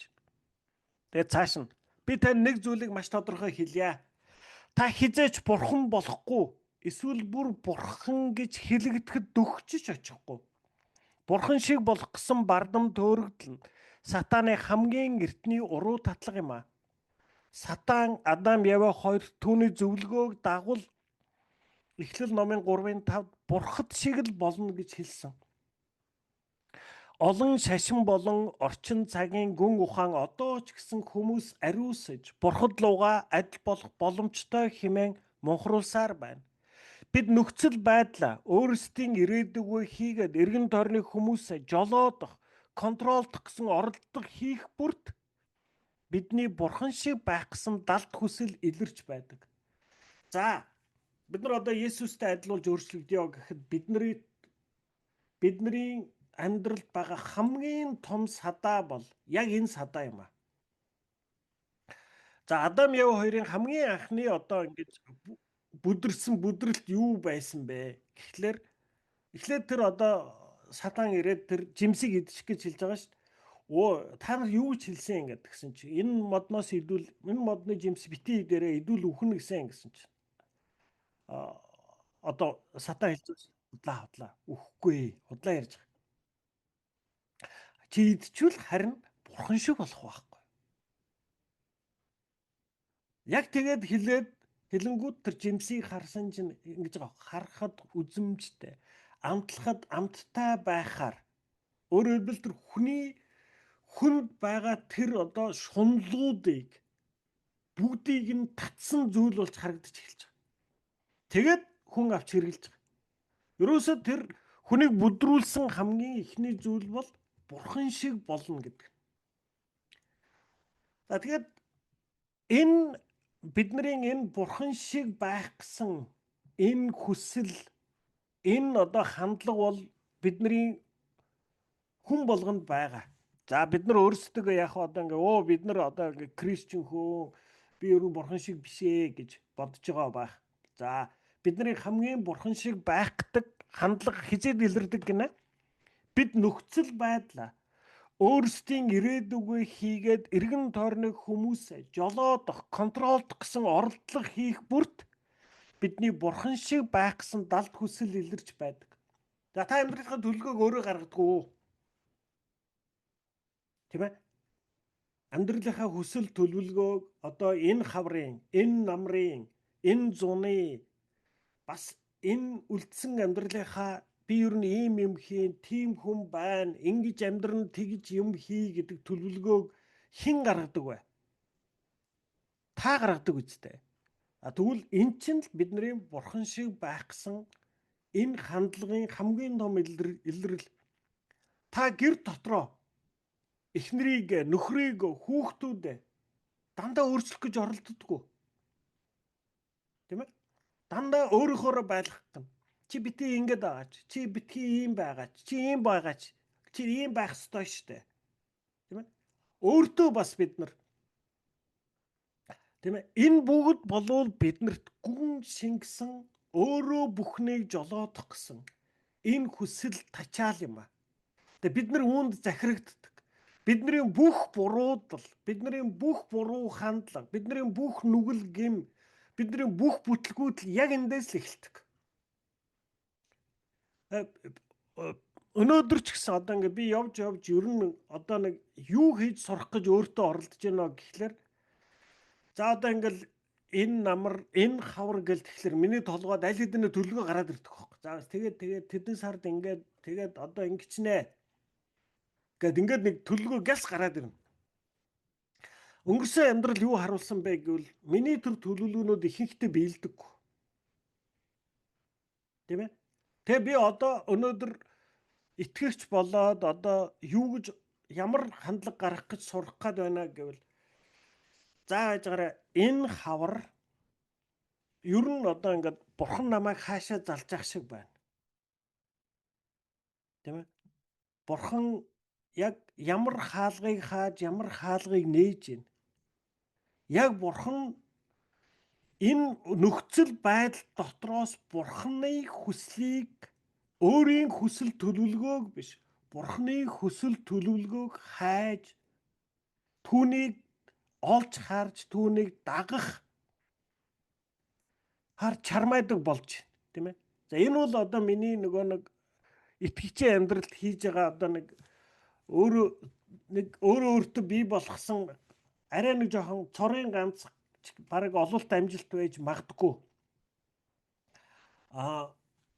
Тэгээд цааш нь би тань нэг зүйлийг маш тодорхой хэлье. Та хизээч бурхан болохгүй эсвэл бүр бурхан гэж хэлэгдэхэд дөхчиж очихгүй. Бурхан шиг болох гэсэн бардам төөрөгдөл нь сатаны хамгийн эртний уруу татлага юм а. Сатан Адам Ява хоёр түүний зөвлөгөөг дагвал Эхлэл номын 3:5 бурхад шиг л болно гэж хэлсэн. Олон шашин болон орчин цагийн гүн ухаан одоо ч гэсэн хүмүүс ариусж бурхад лугаа адил болох боломжтой хэмээн мунхруулсаар байна. Бид нөхцөл байдлаа өөрсдийн ирээдүгөө хийгээд эргэн тойрны хүмүүсээ жолоодох, контролдох гэсэн оролдох хийх бүрт бидний бурхан шиг байх гэсэн далд хүсэл илэрч байдаг. За бид нар одоо Есүстэй адилуулж өөрчлөгдөё гэхэд бидний амьдралд байгаа хамгийн том садаа бол яг энэ садаа юм а. За Адам Яв хоёрын хамгийн анхны одоо ингэж бүдэрсэн бүдрэлт юу байсан бэ? Гэхдээ эхлээд тэр одоо сатан ирээд тэр жимсийг идчих гэж хэлж байгаа шүү дээ. Та нар юу гэж хэлсэн ингээд гэсэн чи энэ модноос идүүл энэ модны жимс бити дээрээ идүүл үхнэ гэсэн чи. Одоо сатан хэлж худлаа үхэхгүй худлаа ярьж байгаа. Чи идчихвэл харин бурхан шиг болох байхгүй. Яг тэгээд хэлэнгүүд тэр жимсийг харсан чинь ингэж байгаа харахад үзэмжтэй амтлахад амттай байхаар өөрөөр хэлбэл тэр хүнд байгаа тэр одоо шунлуудыг бүгдийг нь татсан зүйл болж харагдаж эхэлж байгаа. Тэгээд хүн авч хэрглэж байгаа. Ерөөсөө тэр хүнийг бүдрүүлсэн хамгийн ихний зүйл бол бурхан шиг болно гэдэг. За тэгээд энэ бидний энэ бурхан шиг байх гэсэн энэ хүсэл энэ одоо хандлага бол бидний хүн болгонд байгаа. За бид нар өөрсдөө яг одоо ингээ бид нар одоо ингээ Кристиан хөө би ерөн бурхан шиг биш ээ гэж бодож байгаа байх. За бидний хамгийн бурхан шиг байх гэдэг хандлага хизээд илэрдэг гинэ. Бид нөхцөл байдлаа өөрсдийн ирээдүгөө хийгээд эргэн тойрны хүмүүсээ жолоодох, контролдох гэсэн оролдлого хийх бүрт бидний бурхан шиг байх гэсэн далд хүсэл илэрч байдаг. За та амьдралынхаа төлөвлөгөөг өөрөө гаргадаг уу? Тийм ээ? Амьдралынхаа хүсэл төлөвлөгөөг одоо энэ хаврын, энэ намрын, энэ зуны бас энэ үлдсэн амьдралынхаа би ер нь ийм юм хийн, тийм хүн байна, ингэж амьдран тэгж юм хий гэдэг төлөвлөгөөг хэн гаргадаг вэ? Та гаргадаг үстэй. Тэгвэл эн чинь л бидний бурхан шиг байх гэсэн энэ хандлагын хамгийн том илрэл. Та гэр дотроо эхнэрийг, нөхрийг, хүүхдүүдээ дандаа өөрчлөх гэж оролддоггүй. Тийм ээ? Дандаа өөрийнхөө байлгах гэн. Чи битгий ингэж байгаач. Чи битгий ийм байгаач. Чи ийм байгаач. Чи ийм байх ёстой штэ. Тийм ээ? Өөртөө бас бид нар тийм ээ? Энэ бүгд болвол биднэрт гүн шингэсэн өөрөө бүхнийг жолоодох гэсэн энэ хүсэл тачаал юм аа. Тэгээ бид нар үүнд захирагддаг. Бидний бүх буруудал, бидний бүх буруу хандлага, бидний бүх нүгэл гэм, бидний бүх бүтлгүүдл яг эндээс л эхэлдэг. Өнөөдөр ч гэсэн одоо ингээ би явж ер нь одоо нэг юу хийж сурах гэж өөртөө оролдож байна гэхлээр за одоо ингээл энэ намар, энэ хавар гэл тэгэхээр миний толгойд аль хэдийн төлөвлөгөө гараад ирдэг байхгүй. За тэгээд тэдэн сард ингээд тэгээд одоо ингэчнэ гэд ингээд нэг төлөвлөгөө гялс гараад ирнэ. Өнгөрсөн амьдрал юу харуулсан бэ гэвэл миний төр төлөвлөгөөнүүд ихэнхдээ биелдэггүй. Тийм ээ? Тэгээ би одоо өнөөдөр итгэгч болоод одоо юу гэж ямар хандлага гарах гэж сурах гээд байна гэвэл за яагаад энэ хавар ер нь одоо ингээд бурхан намайг хаашаа залж ах шиг байна. Тийм ээ? Бурхан яг ямар хаалгыг хааж, ямар хаалгыг нээж байна. Яг бурхан энэ нөхцөл байдал дотроос бурханы хүслийг өөрийн хүсэл төлөвлөгөөг биш, бурханы хүсэл төлөвлөгөөг хайж түүнийг олж харж түүнийг дагах чармайдаг болж байна, тийм ээ. За энэ бол одоо миний нөгөө нэг итгэгчийн амьдралд хийж байгаа одоо нэг өөртөө бий болгосон арай нэг жоохон цорын ганц бараг ололт амжилт байж магадгүй.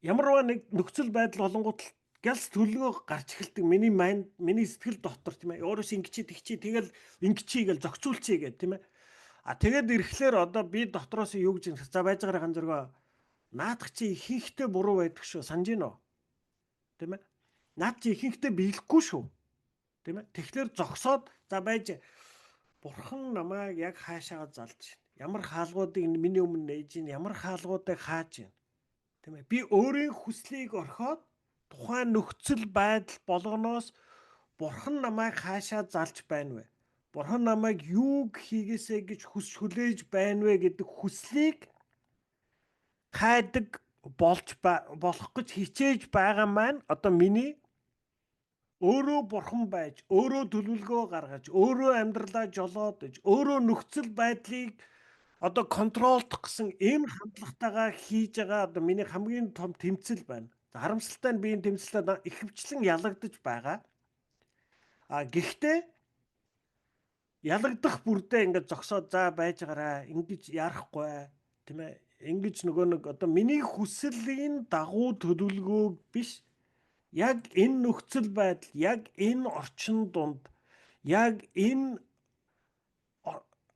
Ямарваа нэг нөхцөл байдал болонгууд гялс төлөвлөгөө гарч эхэлдэг миний сэтгэл дотор тийм ээ. Өөрөөс тэгчий тэгэл ингэчий гэж зохицуулчихъя гэдэг тийм ээ. Тэгээд ирэхлээр одоо би дотроос юу гэж за байж байгаа хан зөргөө наадах чи ихэнхдээ буруу байдаг шүү. Санаж гин үү? Тийм ээ. Наад чи ихэнхдээ биелэхгүй шүү. Тийм ээ. Тэгэхээр зогсоод за байж бурхан намайг яг хаашаа залж байна. Ямар хаалгуудыг миний өмнө нээж байна, ямар хаалгуудыг хааж байна. Тийм ээ. Би өөрийн хүслийг орхиод тухайн нөхцөл байдал болгоноос бурхан намайг хаашаа залж байна вэ? Бурхан намайг юу хийгээсэ гэж хүлээж байна вэ гэдэг хүслийг хайдаг болох гэж хичээж байгаа маань одоо миний өөрөө бурхан байж, өөрөө төлөвлөгөө гаргаж, өөрөө амьдралаа жолоодож, өөрөө нөхцөл байдлыг одоо контролдох гэсэн энэ хандлагатайгаар хийж байгаа одоо миний хамгийн том тэмцэл байна. Харамсалтай нь би энэ тэмцэлд ихэвчлэн ялагдаж байгаа. Гэхдээ ялагдах бүрдээ ингээд зогсоод за байж гараа ингэж ярахгүй тийм ээ. Ингэж нөгөө нэг одоо миний хүслийн дагуу төлөвлөгөөг биш. Яг энэ нөхцөл байдал, яг энэ орчин донд, яг энэ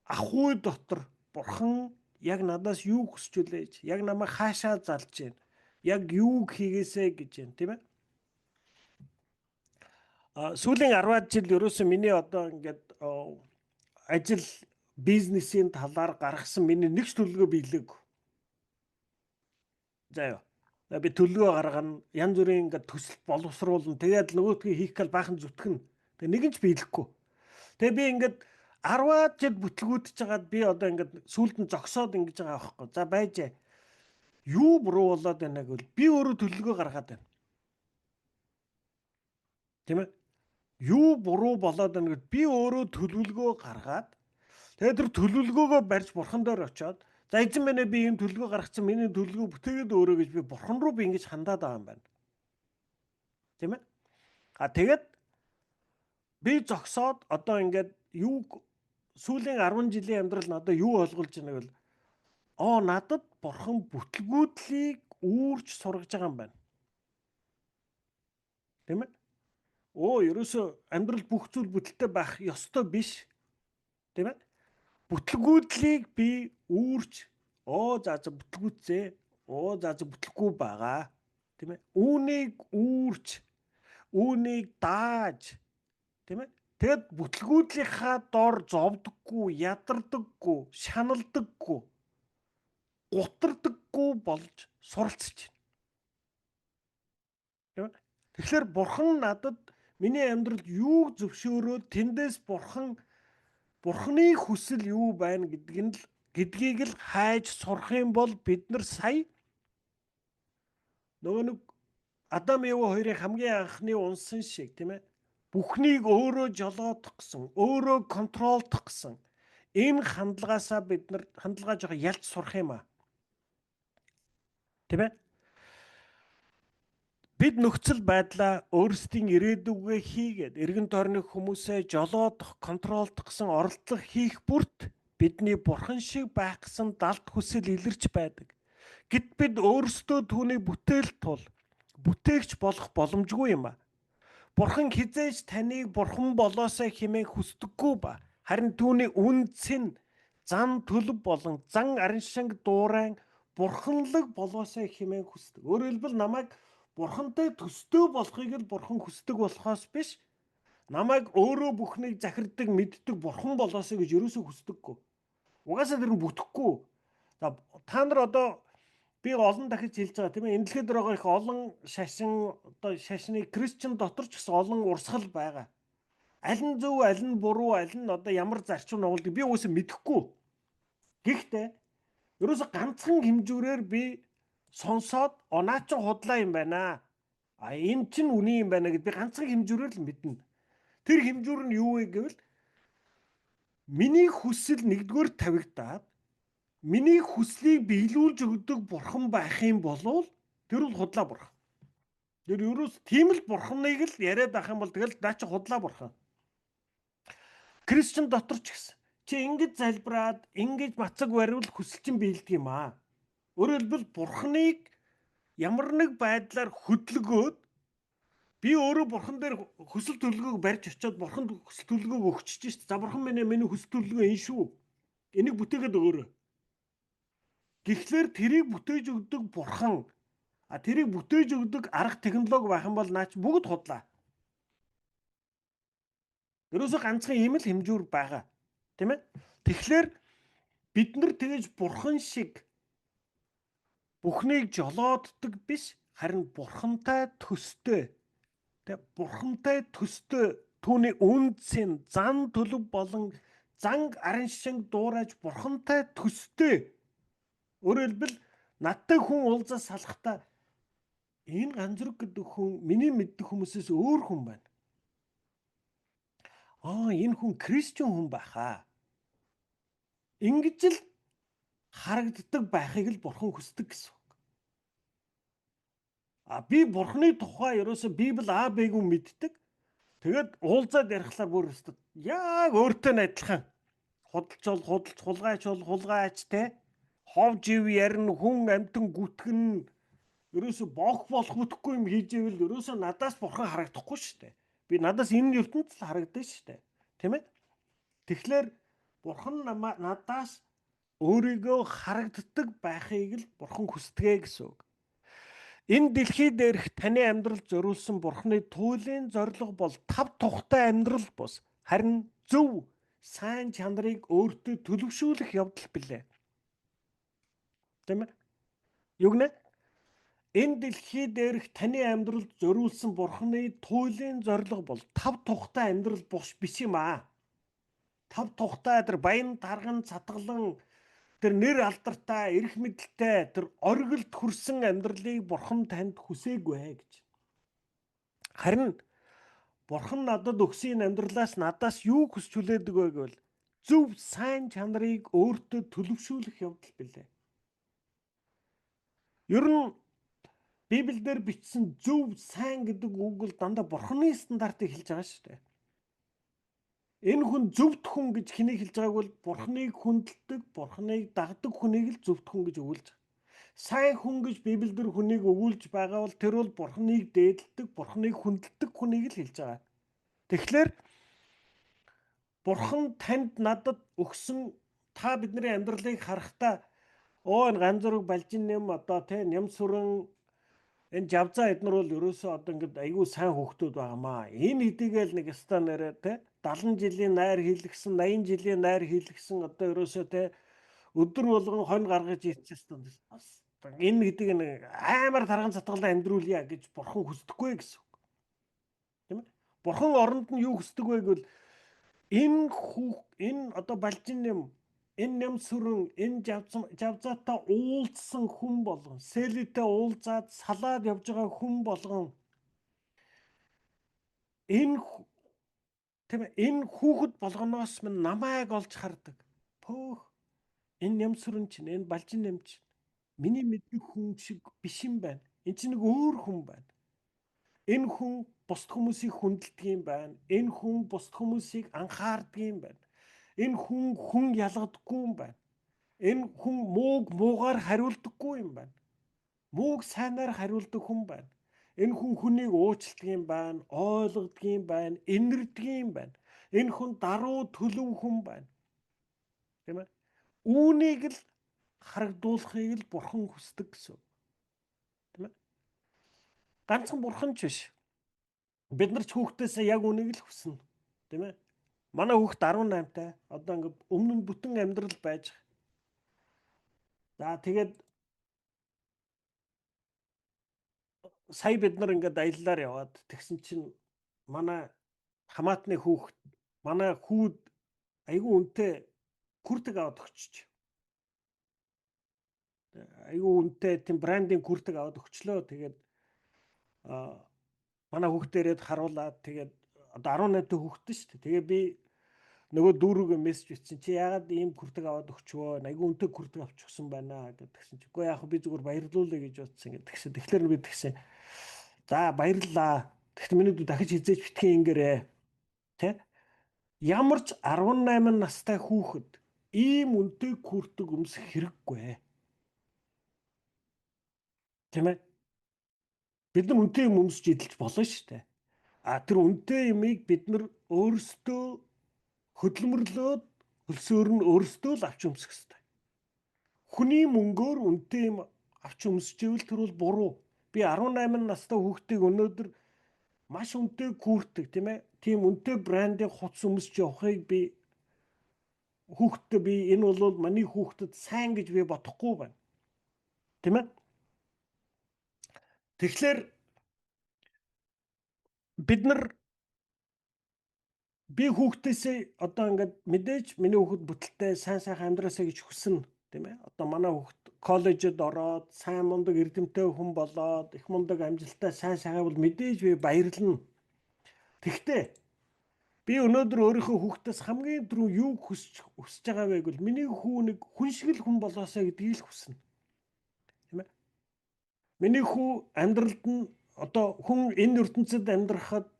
ахуй дотор бурхан яг надаас юу хүсч үлээж, яг намайг хаашаа залж байна, яг юу хийгээсэ гэж байна, тийм ээ. Сүүлийн 10-аад жил ерөөсөө миний одоо ингээд ажил бизнесийн талаар гаргасан миний нэг ч төлөвлөгөө биелээг. За яа. Би төлөвлөгөө гаргана, янз бүрийн ингээд төсөл боловсруулна. Тэгээд нөгөөдгийг хийх гал баахан зүтгэн. Тэгээ нэг нь ч биелэхгүй. Тэгээ би ингээд 10-аад жил бүтлгүүдж жагаад би одоо ингээд сүүлд нь зогсоод ингэж байгаа байхгүй. За байж юу буруу болоод байна гэвэл би өөрөө төлөвлөгөө гаргаад байна. Тийм ээ. Юу буруу болоод байна гэвэл би өөрөө төлөвлөгөө гаргаад тэгээд тэр төлөвлөгөөгөө барьж бурхан дээр очиод за эзэн минь би ийм төлөвлөгөө гаргацсан миний төлөвлөгөө бүтээгээд өөрөө гэж би бурхан руу би ингэж хандаад байгаа юм байна. Тийм ээ. Тэгээд би зогсоод одоо ингээд юу сүүлийн 10 жилийн амьдрал надад юу ойлгуулж байна гэвэл надад бурхан бүтлгүүдлийг үүрч сургаж байгаа юм байна. Тийм ээ. Ерөөсөө амьдрал бүх зүйл бүтэлтэй байх ёстой биш. Тийм ээ. Бүтлгүүдлийг би үүрч за бүтлгүүцээ. За бүтлэхгүй байгаа. Тийм ээ. Үүнийг үүрч, үүнийг дааж, тийм ээ. Тэгэд бүтлгүүдлийнхаа доор зовдөггүй, ядардаггүй, шаналдаггүй, гутардаггүй болж суралцж байна. Тийм ээ? Тэгэхээр бурхан надад миний амьдралд юу зөвшөөрөөд тэндээс бурханы хүсэл юу байна гэдгийг л хайж сурах юм бол бид нар сая нөгөө нэг Адам Ева хоёрын хамгийн анхны унсан шиг тийм ээ бүхнийг өөрөө жолоодох гэсэн, өөрөө контролдох гэсэн энэ хандлагаасаа бид нар хандлагаа жоохон ялж сурах юм аа. Тийм ээ? Бид нөхцөл байдлаа өөрсдийн ирээдүгөө хийгээд эргэн тойрны хүмүүсээ жолоодох, контролдох гэсэн оролдлого хийх бүрт бидний бурхан шиг байх гэсэн далд хүсэл илэрч байдаг. Гэт бид өөрсдөө түүний бүтээлт тул бүтээгч болох боломжгүй юм аа. Бурхан хизээж таныг бурхан болоосай хэмээн хүсдэггүй ба харин түүний үнцэн зан төлөв болон зан арин шанг дуурайн бурханлаг болоосай хэмээн хүсдэг. Өөрөөр хэлбэл намайг бурхантай төстэй болохыг л бурхан хүсдэг болохоос биш намайг өөрөө бүхнийг захирддаг мэддэг бурхан болоосай гэж ерөөсөө хүсдэггүй. Угаасаа тэр нь бүтэхгүй. За та нар одоо би олон дахиж хэлж байгаа тийм ээ энэ дэлхийд байгаа их олон шашин одоо шашны Кристиан дотор ч гэсэн олон урсгал байгаа. Аль нь зөв, аль нь буруу, аль нь одоо ямар зарчим нугалдаг би үгүй мэдэхгүй. Гэхдээ ерөөсө ганцхан хэмжүүрээр би сонсоод оноо ч худлаа юм байна. Энэ чинь үний юм байна гэд би ганцхан хэмжүүрээр л мэднэ. Тэр хэмжүүр нь юу вэ гэвэл миний хүсэл нэгдүгээр тавигдаад миний хүслийг биелүүлж өгдөг бурхан байх юм бол тэр бол худлаа бурхан. Тэр ерөөс тийм л бурханыг л яриад байх юм бол тэгэл наа чи худлаа бурхан. Кристиан дотор ч гэсэн чи ингэж залбираад ингэж мацаг бариул хүсэл чинь биелдэг юм аа. Өөрөөр хэлбэл бурханыг ямар нэг байдлаар хөдөлгөөд би өөрөө бурхан дээр хүсэл төлөвлөгөөг барьж очиод бурханд хүсэл төлөвлөгөөг өгчөж шít. За бурхан миний хүсэл төлөвлөгөө энэ шүү. Энийг бүтээгээд өөрөө. Гэхдээ тэрийг бүтээж өгдөг бурхан тэрийг бүтээж өгдөг арга технологи байх юм бол наач бүгд худлаа. Ерөөсөө ганцхан ийм л хэмжүүр байгаа. Тийм ээ? Тэгэхээр бид нар тэгэж бурхан шиг бүхнийг жолооддаг биш харин бурхантай төстэй. Тэг бурхантай төстэй түүний үнцэн зан төлөв болон занг арин шанг дуурайж бурхантай төстэй. Өөрөөр хэлбэл надтай хүн уулзаа салахтаа энэ ганцрог гэдэг хүн миний мэддэг хүмүүсээс өөр хүн байна. Энэ хүн Кристиан хүн байхаа. Ингэж л харагддаг байхыг л бурхан хүсдэг гэсэн үг. Би бурханы тухай ерөөсө Библи А, Б-г мэддэг. Тэгээд уулзаад ярихлаар бүр өстөд яг өөртөө адилхан. Худалч хулгайч те. Хов жив ярин хүн амтан гүтгэн ерөөсө бог болох бүтэхгүй юм хийж ивэл ерөөсө надаас бурхан харагдахгүй шүү дээ. Би надаас энэ ертөнцид л харагдаж шүү дээ. Тийм ээ? Тэгэхээр бурхан надаас өөрийгөө харагддаг байхыг л бурхан хүсдэг гэсэн үг. Энэ дэлхий дээрх таны амьдралд зориулсан бурханы туйлын зорилго бол тав тухтай амьдрал бус. Харин зөв сайн чанарыг өөртөө төлөвшүүлэх явдал билээ. Тийм ээ? Юу гэнэ? Энэ дэлхий дээрх таны амьдралд зориулсан бурханы туйлын зорилго бол тав тухтай амьдрал бус биш юм аа. Тав тухтай тэр баян тарган цатгалан тэр нэр алдартай эрх мэдэлтэй тэр оргилд хүрсэн амьдралыг бурхан танд хүсээгүй гэж. Харин бурхан надад өгсөн амьдралаас надаас юу хүсч хүлээдэг вэ гэвэл зөв сайн чанарыг өөртөө төлөвшүүлэх явдал билээ. Ер нь Библиэлд бичсэн зөв сайн гэдэг үг бол дандаа бурханы стандартыг хэлж байгаа шүү дээ. Энэ хүн зөвхт хүн гэж хэнийг хэлж байгааг бол бурханыг хүндэлдэг, бурханыг дагдаг хүнийг л зөвхт хүн гэж өгүүлж байгаа. Сайн хүн гэж Библиэлд хүнийг өгүүлж байгаа бол тэр бол бурханыг дээдэлдэг, бурханыг хүндэлдэг хүнийг л хэлж байгаа. Тэгэхээр бурхан танд надад өгсөн та бидний амьдралыг харахтаа энэ ганц зураг балжин нэм одоо ням сүрэн Энэ жавзаа эднэр бол ерөөсөө одоо ингээд айгүй сайн хүүхдүүд байгаамаа. Энэ хэдийгээл нэг ястаа нэрэ те 70 жилийн найр хийлгсэн, 80 жилийн найр хийлгсэн одоо ерөөсөө те өдөр болгон хонь гаргаж ийцсэн бас энэ гэдэг нь амар тарган цатгалаа амьдруулъя гэж бурхан хүсдэггүй гэсэн. Тийм ээ. Бурхан оронд нь юу хүсдэг вэ гэвэл энэ одоо балжин нэм энэ нэм сүрэн энэ жавзаатай уулзсан хүн болгон сэлитэй уулзаад салаад явж байгаа хүн болгон энэ хүүхэд болгоноос минь намайг олж хардаг. Пөөх энэ нэм сүрэн чинь энэ балжин нэм чинь миний мэддэг хүн шиг биш юм байна. Энэ чинь нэг өөр хүн байна. Энэ хүн бусд хүмүүсийг хүндэлдэг юм байна. Энэ хүн бусд хүмүүсийг анхаардаг юм байна. Энэ хүн ялгадаггүй юм байна. Энэ хүн мууг муугаар хариулдаггүй юм байна. Мууг сайнаар хариулдаг хүн байна. Энэ хүн хүнийг уучладаг юм байна, ойлгодог юм байна, инэрдэг юм байна. Энэ хүн даруй төлөв хүн байна. Тийм ээ. Үүнийг л харагдуулахыг л бурхан хүсдэг гэсэн. Тийм ээ. Ганцхан бурхан ч биш. Бид нар ч хүүхдээсээ яг үнийг л хүснэ. Тийм ээ. Манай хүүхд 18-тай. Одоо ингээд өмнө нь бүтэн амьдрал байж. За тэгээд сая бид нар ингээд аяллаар яваад тэгсэн чинь манай хамаатны хүүхд манай хүүд айгүй үнэтэй күртэг аваад өгчөж. Айгүй үнэтэй тийм брендинг күртэг аваад өгчлөө. Тэгээд манай хүүхдээрээ харуулаад тэгээд одоо 18-тай хүүхдтэй шүү дээ. Тэгээд би нөгөө дүүрүүгээ мессеж бичсэн чи яагаад ийм күртэг аваад өгчвөө? Айгүй үнэтэй күртэг авчихсан байна гэдгсэн чи. Үгүй яах би зүгээр баярлуулъя гэж бодсон гэдгсэн. Тэгэхээр би тэгсэн. За баярлалаа. Тэгэхдээ миний дүү дахиж хизээж битгий ингэрээ. Тэ? Ямар ч 18 настай хүүхэд ийм үнэтэй күртэг өмсөх хэрэггүй. Тийм ээ. Бид нар үнэтэй юм өмсөж идэлж болно шүү дээ. Тэр үнэтэй юмыг бид нар өөрсдөө хөдөлмөрлөөд хөлсөөр нь өөрсдөө л авч өмсөх хэрэгтэй. Хүний мөнгөөр үнэтэй юм авч өмсчихвэл тэр бол буруу. Би 18 настай хүүхдийг өнөөдөр маш үнэтэй күртэг тийм ээ. Тийм үнэтэй брендийн хувцас өмсөж явахыг би хүүхдэд би энэ бол миний хүүхдэд сайн гэж би бодохгүй байна. Тийм ээ. Тэгэхээр бид нар би хүүхдээсээ одоо ингээд мэдээж миний хүүхэд бүтэлтэй сайн сайхан амьдраасаа гэж хүснэ тийм ээ. Одоо манай хүүхэд коллежид ороод сайн мундаг эрдэмтэй хүн болоод их мундаг амжилттай сайн сайхан бол мэдээж би баярлна. Тэгтээ би өнөөдөр өөрийнхөө хүүхдээс хамгийн түрүү юу хүсэж байгаа вэ гэвэл миний хүү нэг хүн шиг л хүн болоосаа гэдгийг л хүснэ. Тийм ээ. Миний хүү амьдралд нь одоо хүн энэ ертөнцид амьдрахад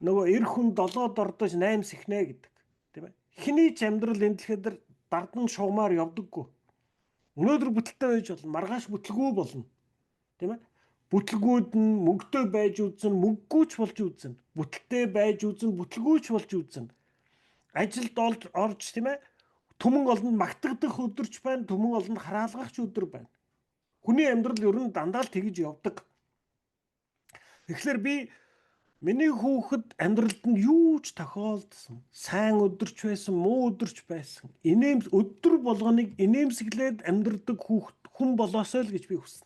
нөгөө эр хүн 7-д ордож 8 сихнэ гэдэг. Тийм ээ. Хиний ч амьдрал энэ дэлхийд дардан шугамар явдаггүй. Өнөөдөр бүтэлтэй байж болно, маргааш бүтлгүй болно. Тийм ээ. Бүтлгүүд нь мөнгөтэй байж үзэн, мөнгөгүйч болж үзэн. Бүтэлтэй байж үзэн, бүтлгүйч болж үзэн. Ажилд орж тийм ээ. Түмэн олонд магтагдах өдөрч байна, түмэн олонд хараалгахч өдөр байна. Хүний амьдрал ер нь дандаа л тэгж явдаг. Тэгэхээр би миний хүүхэд амьдралд нь юу ч тохиолдсон. Сайн өдөрч байсан, муу өдөрч байсан. Өдөр болгоныг инээмсэглээд амьдрдаг хүн болоосой л гэж би хүснэ.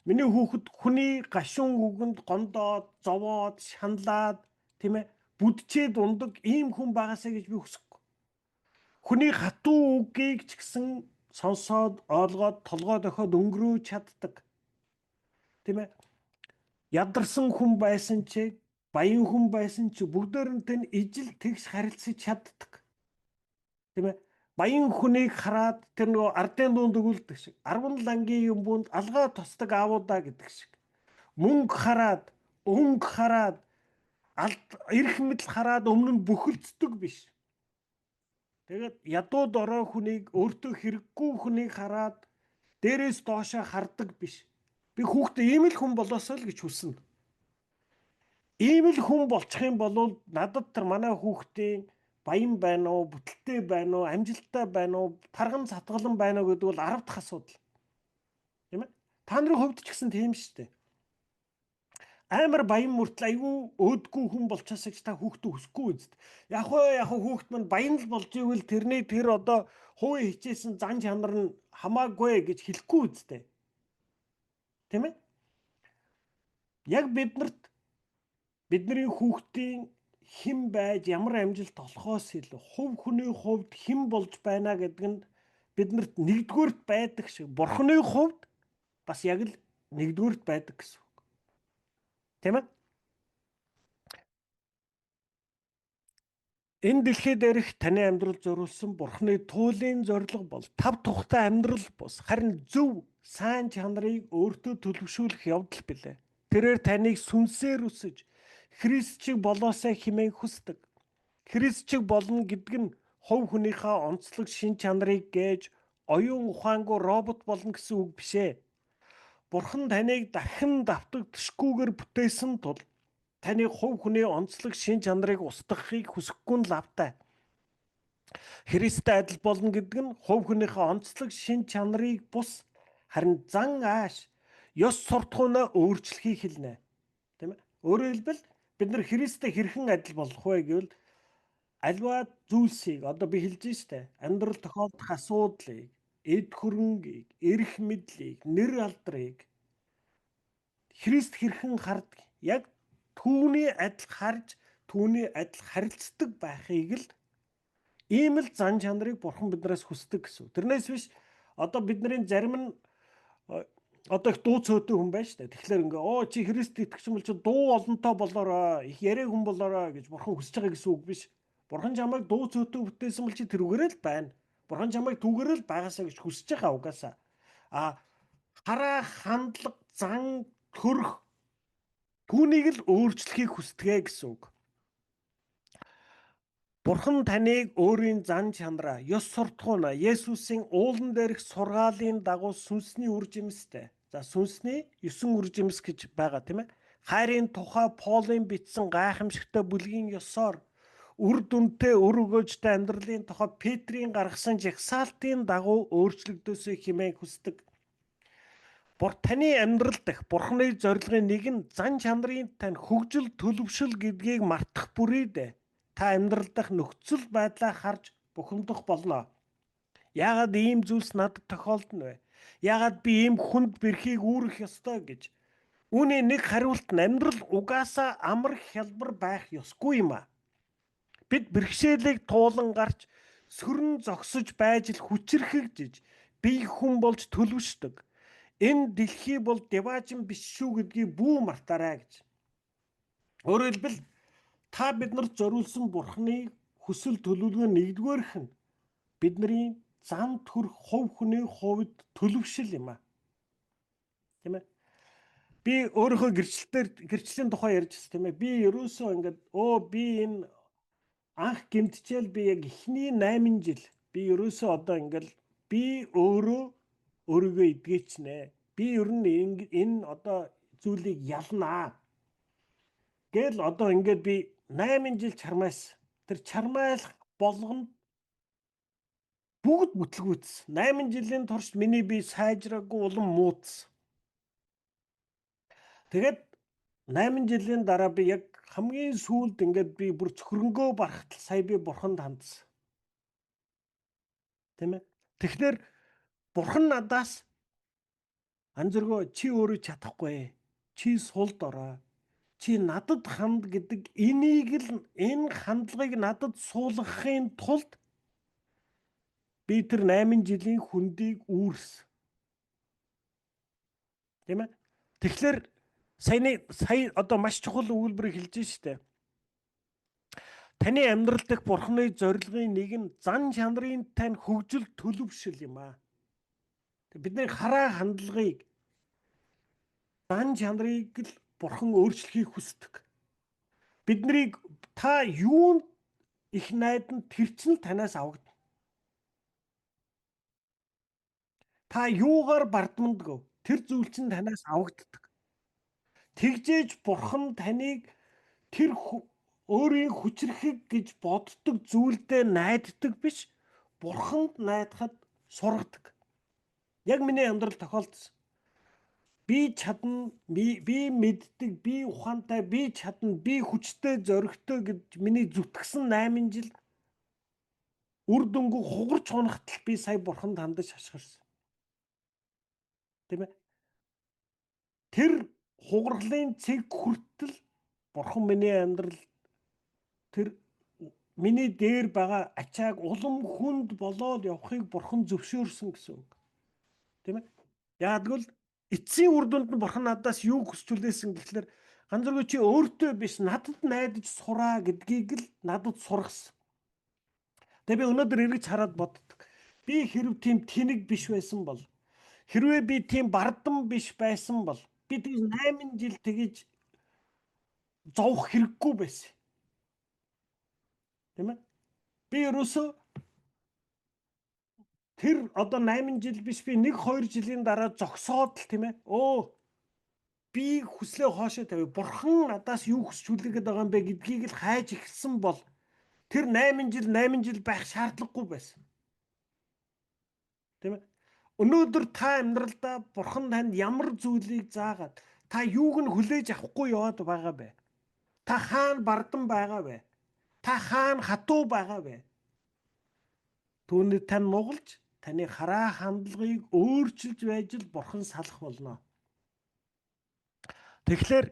Миний хүүхэд хүний гашуун үгэнд гондоод, зовоод, шаналаад, тийм ээ, бүдчээд ундаг ийм хүн байгаасаа гэж би хүсэхгүй. Хүний хатуу үгийг ч гэсэн сонсоод, ойлгоод, толгой дохиод өнгөрөөж чаддаг. Тийм ээ. Ядарсан хүн байсан ч, баян хүн байсан ч бүгдээрнтэй ижил тэгш харилцаж чаддаг. Тийм ээ. Баян хүнийг хараад тэр нөгөө ардын дунд өгүүлдэг шиг 10 лангийн юмбунд алгаа тосдог аавуудаа гэдэг шиг. Мөнгө хараад, өнгө хараад, эрх мэдэл хараад өмнө нь бөхөлддөг биш. Тэгээд ядууд ороо хүнийг өөртөө хэрэггүй хүнийг хараад дээрээс доошоо хардаг биш. Би хүүхдээ ийм л хүн болоосоо л гэж хүснэ. Ийм л хүн болчих юм бол надад тэр манай хүүхдийн баян байна уу, бүтэлтэй байна уу, амжилттай байна уу, тарган цатгалан байна уу гэдэг бол 10 дахь асуудал. Тийм ээ? Та нарын хувьд ч гэсэн тийм шүү дээ. Амар баян мөртл айгүй өөдгүй хүн болчихоос гэж та хүүхдээ хүсэхгүй үст. Яг хүүхд маань баян л болж ивэл тэр одоо хувийн хичээсэн зан чанар нь хамаагүй гэж хэлэхгүй үстэй. Тийм ээ? Яг бидний хүүхдийн хэн байж ямар амжилт олохоос илүү хувь хүний хувьд хэн болж байна гэдэг нь биднэрт нэгдүгüүрт байдаг шиг Бурхны хувьд бас яг л нэгдүгüүрт байдаг гэсэн үг. Тийм ээ? Энэ дэлхий дээрх таны амьдрал зориулсан Бурхны туйлын зорилго бол тав тухтай амьдрал бус харин зөв сайн чанарыг өөртөө төлөвшүүлэх явдал билээ. Тэрээр таныг сүнсээр үсэж Христ шиг болоосай хэмээн хүсдэг. Христ шиг болно гэдэг нь хувь хүнийхээ онцлог шин чанарыг гээж оюун ухаангүй робот болно гэсэн үг биш ээ. Бурхан таныг дахин давтагдшгүйгээр бүтээсэн тул таны хувь хүний онцлог шин чанарыг устгахыг хүсэхгүй нь лавтай. Христтэй адил болно гэдэг нь хувь хүнийхээ онцлог шин чанарыг бус харин зан ааш ёс суртахуунаа өөрчлөхийг хэлнэ. Тийм ээ? Өөрөөр хэлбэл бид нар Христтэй хэрхэн адил болох вэ гэвэл альва зүйлсийг одоо би хэлж штэ амьдрал тохиолдох асуудлыг, эд хөрөнгийг, эрх мэдлийг, нэр алдрыг Христ хэрхэн хардаг яг түүний адил харж түүний адил харилцдаг байхыг л ийм л зан чанарыг Бурхан биднээс хүсдэг гэсэн. Тэрнээс биш одоо бидний зарим нь одоо их дуу цөөтэй хүн байна шүү дээ. Тэгэхээр ингээ чи Христ итгэсэн бол чи дуу олонтой болоорой, их яриа хүн болоорой гэж Бурхан хүсэж байгаа гэсэн үг биш. Бурхан чамайг дуу цөөтэй бүтээсэн бол чи тэрүүгээрээ л байна. Бурхан чамайг түүгээрээ л байгаасаа гэж хүсэж байгаа угаасаа. Хараа хандлага, зан, төрх түүнийг л өөрчлөхийг хүсдэг гэсэн үг. Бурхан таныг өөрийн зан чанараа, ёс суртахуунаа Есүсийн уулан дээрх сургаалын дагуу сүнсний үр жимстэй. За сүнсний 9 үр жимс гэж байгаа тийм ээ. Хайрын тухай Полын бичсэн гайхамшигтай бүлгийн ёсоор үр дүнтэй өр өгөөжтэй амьдралын тухай Петрийн гаргасан жагсаалтын дагуу өөрчлөгдөөсэй хэмээн хүсдэг. Таны амьдрал дэх Бурханы зорилгын нэг нь зан чанарын тань хөгжил төлөвшил гэдгийг мартах бүрийдээ та амьдрал дэх нөхцөл байдлаа харж бухимдах болно. Яагаад ийм зүйлс надад тохиолдно вэ? Яагаад би ийм хүнд бэрхийг үүрэх ёстой гэж? Үүний нэг хариулт нь амьдрал угаасаа амар хялбар байх ёсгүй юм а. Бид бэрхшээлийг туулан гарч сөрн зогсож байж л хүчрэхэгжиж бие хүн болж төлөвшдөг. Энэ дэлхий бол деважин биш шүү гэдгийг бүү мартаарай гэж. Өөрөөр хэлбэл та биднэрт зориулсан Бурханы хүсэл төлөвлөгөө нэгдүгээрх нь бидний зан төрх хувь хүний хувьд төлөвшил юм а. Тийм ээ. Би өөрийнхөө гэрчлэлийн тухай ярьжсэн тийм ээ. Би ерөөсөө ингээд би энэ анх гэмтчээл би яг эхний 8 жил би ерөөсөө одоо ингээд би өөрийгөө эдгээчнэ. Би ер нь энэ одоо зүйлийг ялнаа. Гэл одоо ингээд би 8 жил чармаас тэр чармайлах болгонд бүгд бүтлгүүц. 8 жилийн турш миний бие сайжраагүй улам мууц. Тэгээд 8 жилийн дараа би яг хамгийн сүүлд ингээд би бүр цөхрөнгөө барахтал сая би Бурханд хандсан. Тийм ээ. Тэгэхээр Бурхан надаас анзөргөө чи өөрөө чадахгүй. Чи сулд ороо. Чи надад ханд гэдэг энэ хандлагыг надад суулгахын тулд би тэр 8 жилийн хүндийг үүрс. Тийм ээ. Тэгэхээр сая одоо маш чухал өгүүлбэрийг хэлж штэ. Таны амьдрал дэх Бурханы зорилгын нэг нь зан чанарын тань хөгжил төлөвшил юм а. Бидний хараа хандлагыг зан чанарыг л Бурхан өөрчлөхийг хүсдэг. Биднийг та юунд их найдан тэр чинь танаас авагдана. Та юугаар бардамдгав тэр зүйл чинь танаас авагддаг. Тэгжээж Бурхан таныг тэр өөрийн хүчрэхэг гэж боддог зүйлдээ найддаг биш, Бурханд найдахад сургадаг. Яг миний амьдрал тохиолдсон. би чадна, би мэддэг, би ухаантай, би чадна, би хүчтэй, зоригтой гэж миний зүтгэсэн 8 жил үр дүнгүй хугарч хунахтал би сая бурханд хандаж хашгирсан. Тийм ээ. Тэр хугарлын цэг хүртэл бурхан миний амьдрал тэр миний дээр байгаа ачааг улам хүнд болоод явахыг бурхан зөвшөөрсөн гэсэн үг. Тийм ээ. Яагад гэвэл эцсийн үр дүнд нь бурхан надаас юу хүсч үлээсэн гэхлээр ганцхан чи өөртөө биш надад найдаж сураа гэдгийг л надад сургасан. Тэгээ би өнөөдөр эргэж хараад боддог. Би хэрв тийм тэнэг биш байсан бол хэрвээ би тийм бардам биш байсан бол би тэгж 8 жил тэгж зовх хэрэггүй байсан. Тийм ээ. Би ерөөсөө тэр одоо 8 жил биш би 1-2 жилийн дараа зогсоод л тийм ээ. Би хүслээ хоошоо тавь. Бурхан надаас юу хүсч үлээгээд байгаа юм бэ гэдгийг л хайж ихсэн бол тэр 8 жил байх шаардлагагүй байсан. Тийм ээ. Өнөөдөр та амьдралдаа бурхан танд ямар зүйлийг заагаад та юуг нь хүлээж авахгүй яваад байгаа бэ? Та хаана бардан байгаа вэ? Та хаана хатуу байгаа вэ? Түүний тань нугалж таны хараа хандлагыг өөрчилж байж л бурхан салах болно. Тэгэхээр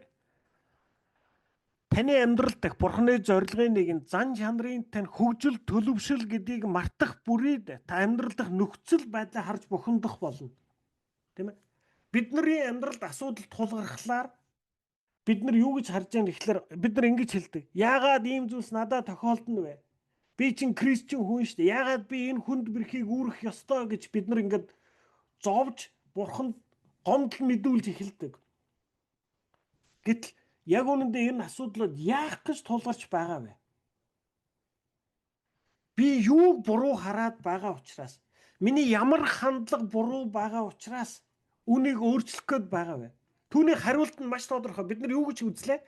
таны амьдрал дах бурханы зорилгын нэг нь зан чанарын тань хөгжил төлөвшил гэдгийг мартах бүрийд та амьдрал дах нөхцөл байдлаа харж бухимдах болно. Тийм ээ. Бидний амьдралд асуудал тулгархлаар бид нар юу гэж харж байгаа юм гэхлээр бид нар ингэж хэлдэг. Яагаад ийм зүйлс надад тохиолдно вэ? Би чинь Кристиан хүн шүү дээ. Яагаад би энэ хүнд бэрхийг үүрэх ёстой гэж бид нар ингэж зовж бурханд гомдол мэдүүлж эхэлдэг. Гэтэл яг үнэндээ энэ асуудлууд яах гэж тулгарч байгаа вэ? Би юуг буруу хараад байгаа учраас, миний ямар хандлага буруу байгаа учраас үнийг өөрчлөх гээд байгаа вэ? Түүний хариулт нь маш тодорхой. Бид нар юу гэж үзлээ?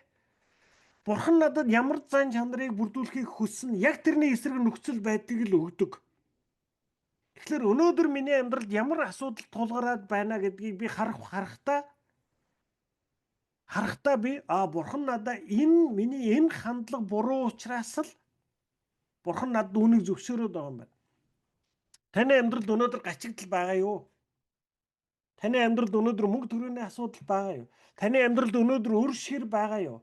Бурхан надад ямар зан чанарыг бүрдүүлэхийг хүссэн, яг тэрний эсрэг нөхцөл байдгийг л өгдөг. Тэгэхээр өнөөдөр миний амьдралд ямар асуудал тулгараад байна гэдгийг би харахтаа би бурхан надад миний энэ хандлага буруу учраас л бурхан надад үнийг зөвшөөрөөд байгаа юм байна. Таны амьдралд өнөөдөр гачигдал байгаа юу? Таны амьдралд өнөөдөр мөнгө төгрөгийн асуудал байгаа юу? Таны амьдралд өнөөдөр өр шир байгаа юу?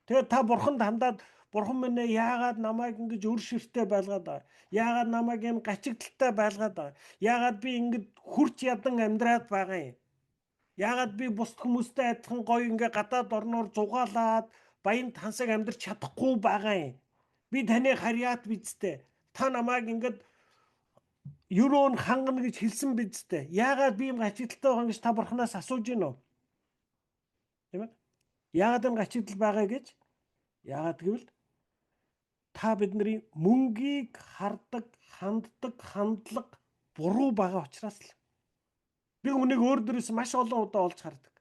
Тэгээд та бурханд хандаад бурхан минь яагаад намайг ингэж өр ширтэй байлгаад байгаа? Яагаад намайг энэ гачигдaltaй байлгаад байгаа? Яагаад би ингэж хурц ядан амьдраад байгаа юм? Яагаад би бусд хүмүүстэй адилхан гоё ингээ гадаад орноор зугаалаад баян тансаг амьдрч чадахгүй байгаа юм? Би таны харьяат бизтэй. Та намайг ингээд юурон хангана гэж хэлсэн бизтэй. Яагаад би юм гачигдaltaй байгаа гэж та бурханаас асууж гинэ үү? Тийм ээ? Яагаад энэ гачигдал байгаа гэж? Яагаад гэвэл та бидний мөнгийг хардаг, ханддаг хандлага буруу байгаа учраас л. Би үнийг өөр дөрөөс маш олон удаа олж хардаг.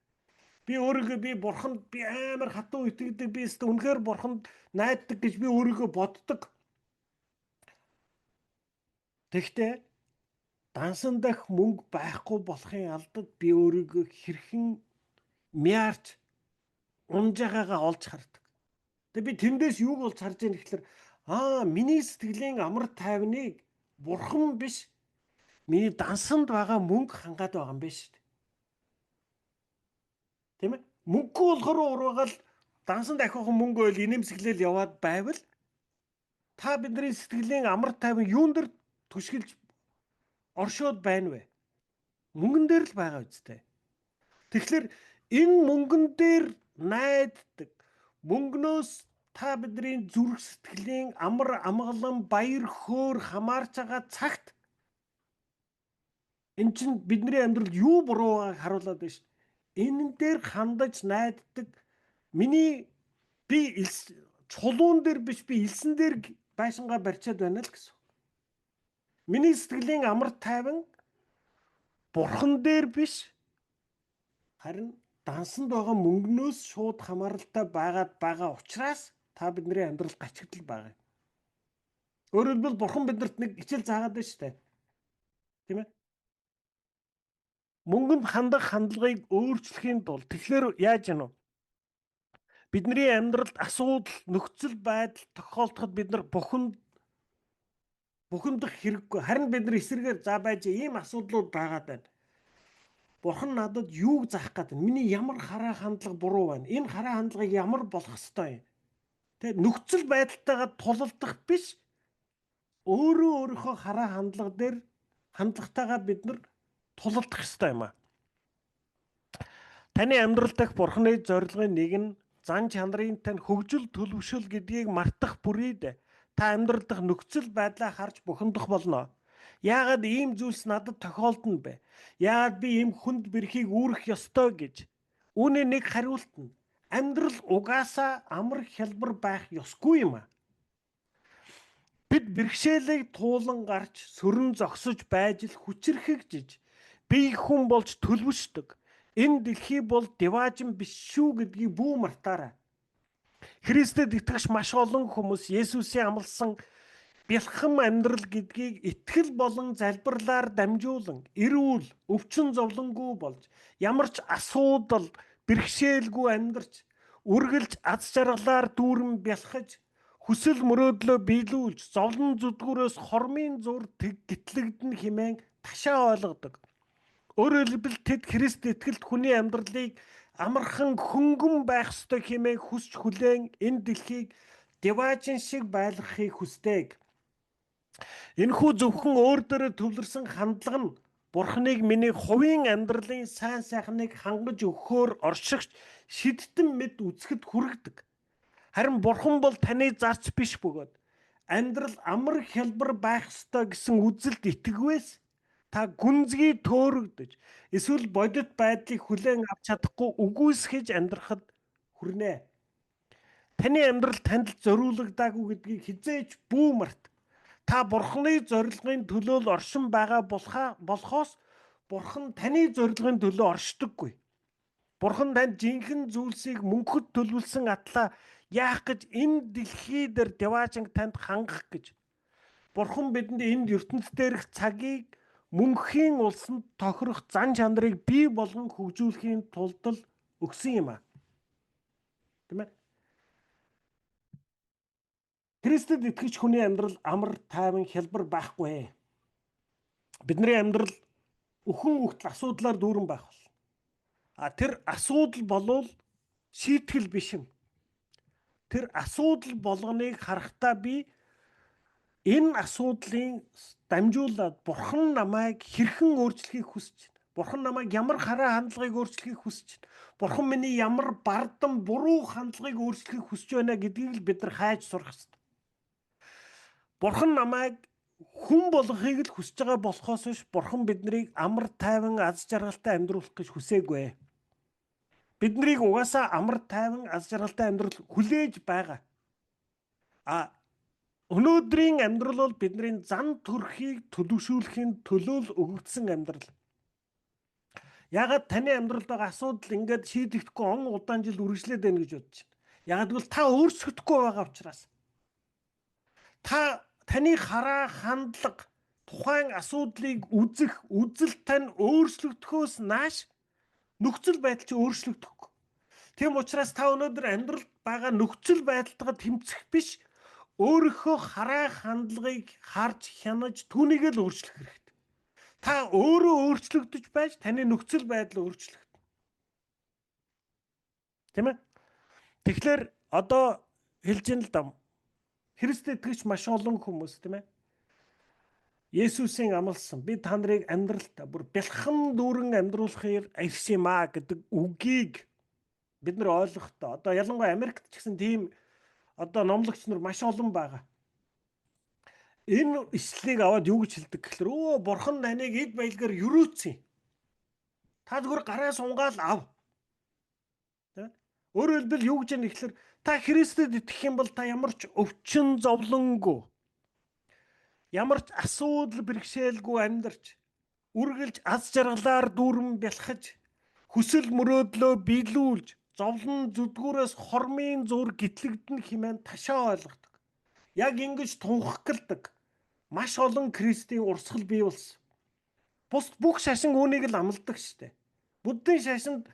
Би өөрийгөө би бурханд би амар хатуу итгэдэг, би өөртөө үнэхээр бурханд найддаг гэж би өөрийгөө боддог. Тэгтээ дансан дах мөнгө байхгүй болохын алдад би өөрийгөө хэрхэн мяарч унжаагаагаа олж хардаг. Тэгээ би тэндээс юуг олж харж байгаа гэхэлэр миний сэтгэлийн амар тайвныг бурхан биш миний дансанд байгаа мөнгө хангаад байгаа юм биш шүү дээ. Тийм ээ? Мөнгө болохоор ураагаал дансанд ахиухан мөнгө ойл инэмсэглэл яваад байвал та бидний сэтгэлийн амар тайван юун дээр түшгэлж оршоод байна вэ? Мөнгөн дээр л байгаа үстэй. Тэгэхээр энэ мөнгөн дээр найддаг мөнгнөөс та бидний зүрх сэтгэлийн амар амгалан баяр хөөр хамаарч байгаа цагт эн чинь бидний амьдралд юу буруу байгааг харуулад байна шүү. Энэ дээр хандаж найддаг би чулуун дээр биш би элсэн дээр байшингаа барьчаад байна л гэсэн. Миний сэтгэлийн амар тайван бурхан дээр биш харин дансанд байгаа мөнгнөөс шууд хамааралтай байгаа учраас та бидний амьдрал гачигдал байгаа. Өөрөөр хэлбэл бурхан биднэрт нэг хичээл заагаад байна шүү дээ. Тийм ээ? мөнгөнд хандах хандлагыг өөрчлөхийн тулд тэгэхээр яаж яах вэ? Бидний амьдралд асуудал, нөхцөл байдал тохиолдоход бид нар бухимдах хэрэггүй. Харин бид нар эсрэгээр за байж ийм асуудлууд байгаад байна. Бурхан надад юуг заах гэдэг. Миний ямар хараа хандлага буруу байна. Энэ хараа хандлагыг ямар болох ёстой юм. Тэ нөхцөл байдалтайгаа тулалдах биш. Өөрийнхөө хараа хандлага дээр хандлагатайгаа бид нар тулалдах ёстой юм аа. Таны амьдрал дахь Бурханы зорилгын нэг нь зан чанарын тань хөгжил төлөвшөл гэдгийг мартах бүрийд та амьдрал дахь нөхцөл байдлаа харж бухимдах болно. Яагаад ийм зүйлс надад тохиолдно бэ? Яагаад би ийм хүнд бэрхийг үүрэх ёстой гэж? Үүний нэг хариулт нь амьдрал угаасаа амар хялбар байх ёсгүй юм аа. Бид бэрхшээлийг туулан гарч сөрөн зогсож байж л хүчрэхэгжиж бие хүн болж төлөвшдөг. Энэ дэлхий бол деваажин биш шүү гэдгийг бүү мартаарай. Христэд итгэж маш олон хүмүүс Есүсийн амласан бэлхэм амьдрал гэдгийг итгэл болон залбирлаар дамжуулан эрүүл, өвчин зовлонгүй болж ямар ч асуудал, бэрхшээлгүй амьдарч, үргэлж аз жаргалаар дүүрэн бялхаж, хүсэл мөрөөдлөө биелүүлж, зовлон зүдгүүрээс хормын зур гэтлэгдэн хэмээн ташаа ойлгодог. Өөрөөр хэлбэл тэд Христ итгэлт хүний амьдралыг амархан хөнгөн байх ёстой хэмээн хүсч хүлээн энэ дэлхийг деваажин шиг байлгахыг хүсдэг. Энэхүү зөвхөн өөр дээрээ төвлөрсөн хандлага нь Бурханыг миний хувийн амьдралын сайн сайхныг хангаж өгөхөөр оршигч шидтэн мэд үзэхэд хүргэдэг. Харин Бурхан бол таны зарц биш бөгөөд амьдрал амар хялбар байх ёстой гэсэн үзэлд итгэвээс та гүнзгий төөрөгдөж эсвэл бодит байдлыг хүлээн авч чадахгүй үгүйсгэж амьдрахад хүрнэ. Таны амьдрал танд зориулагдаагүй гэдгийг хизээж бүү март. Та Бурханы зорилгын төлөө л оршин байгаа болохоос Бурхан таны зорилгын төлөө оршдоггүй. Бурхан танд жинхэнэ зүйлсийг мөнхөд төлөвлөсөн атлаа яах гэж энэ дэлхий дээр деваажинг танд хангах гэж. Бурхан бидэнд энд ертөнцийн дээрх цагийг мөнхийн улсанд тохирох зан чанарыг бий болгон хөгжүүлэхийн тулд л өгсөн юм аа. Тийм ээ. Христэд итгэж хүний амьдрал амар тайван хялбар байхгүй. Бидний амьдрал өхөн үхтэл асуудлаар дүүрэн байх бол. Тэр асуудал болвол шийтгэл биш юм. Тэр асуудал болгоныг харахтаа би энэ асуудлын дамжуулаад Бурхан намайг хэрхэн өөрчлөхийг хүсэж байна. Бурхан намайг ямар хараа хандлагыг өөрчлөхийг хүсэж байна. Бурхан миний ямар бардам буруу хандлагыг өөрчлөхийг хүсэж байна гэдгийг л бид нар хайж сурах хэрэгтэй. Бурхан намайг хүн болгохыг л хүсэж байгаа болохоос биш Бурхан биднийг амар тайван аз жаргалтай амьдруулах гэж хүсээгүй. Биднийг угаасаа амар тайван аз жаргалтай амьдрал хүлээж байгаа. Өнөөдрийн амьдрал бол бидний зан төрхийг төлөвшүүлэхийн төлөө л өгөгдсөн амьдрал. Ягаад таны амьдралд байгаа асуудал ингээд шийдэхгүй он удаан жил үргэлжлээд байна гэж бодож байна. Ягаад гэвэл та өөрсгөхгүй байгаа учраас. Таны хараа хандлага тухайн асуудлыг үзэх үзэл тань өөрчлөгдөхөөс нааш нөхцөл байдал чи өөрчлөгдөхгүй. Тийм учраас та өнөөдөр амьдралд байгаа нөхцөл байдалтайгаа тэмцэх биш өөрийнхөө хараа хандлагыг харж хянаж түүнийг л өөрчлөх хэрэгтэй. Та өөрөө өөрчлөгдөж байж таны нөхцөл байдал өөрчлөгдөнө. Тийм ээ? Тэгэхээр одоо хэлж ин л дам. Христэд итгэж маш олон хүмүүс тийм ээ. Есүсийн амласан би та нарыг амьдралдаа бүр бэлхэн дүүрэн амьдруулахыг ирсэн юм аа гэдэг үгийг бид нар ойлгохдоо одоо ялангуяа Америкт ч гэсэн тийм одоо номлогч нар маш олон байгаа. Энэ эслийг аваад юу гэж хэлдэг гэхээр Бурхан таныг эд баялгаар юрөөцсөн. Та зүгээр гараа сунгаал ав. Тэ? Өөрөөр хэлбэл юу гэж яах гэхээр та Христэд итгэх юм бол та ямар ч өвчин зовлонгүй, ямар ч асуудал бэрхшээлгүй амьдарч, үргэлж аз жаргалаар дүүрэн бялхаж, хүсэл мөрөөдлөө биелүүлж, зовлон зүдгүүрээс хормын зур гэтлэгдэн хэмээн ташаа ойлгодог. Яг ингэж тунхагладаг маш олон Христийн урсгал бий болсон. Бус бүх шашин үүнийг л амладаг штэ. Буддын шашинд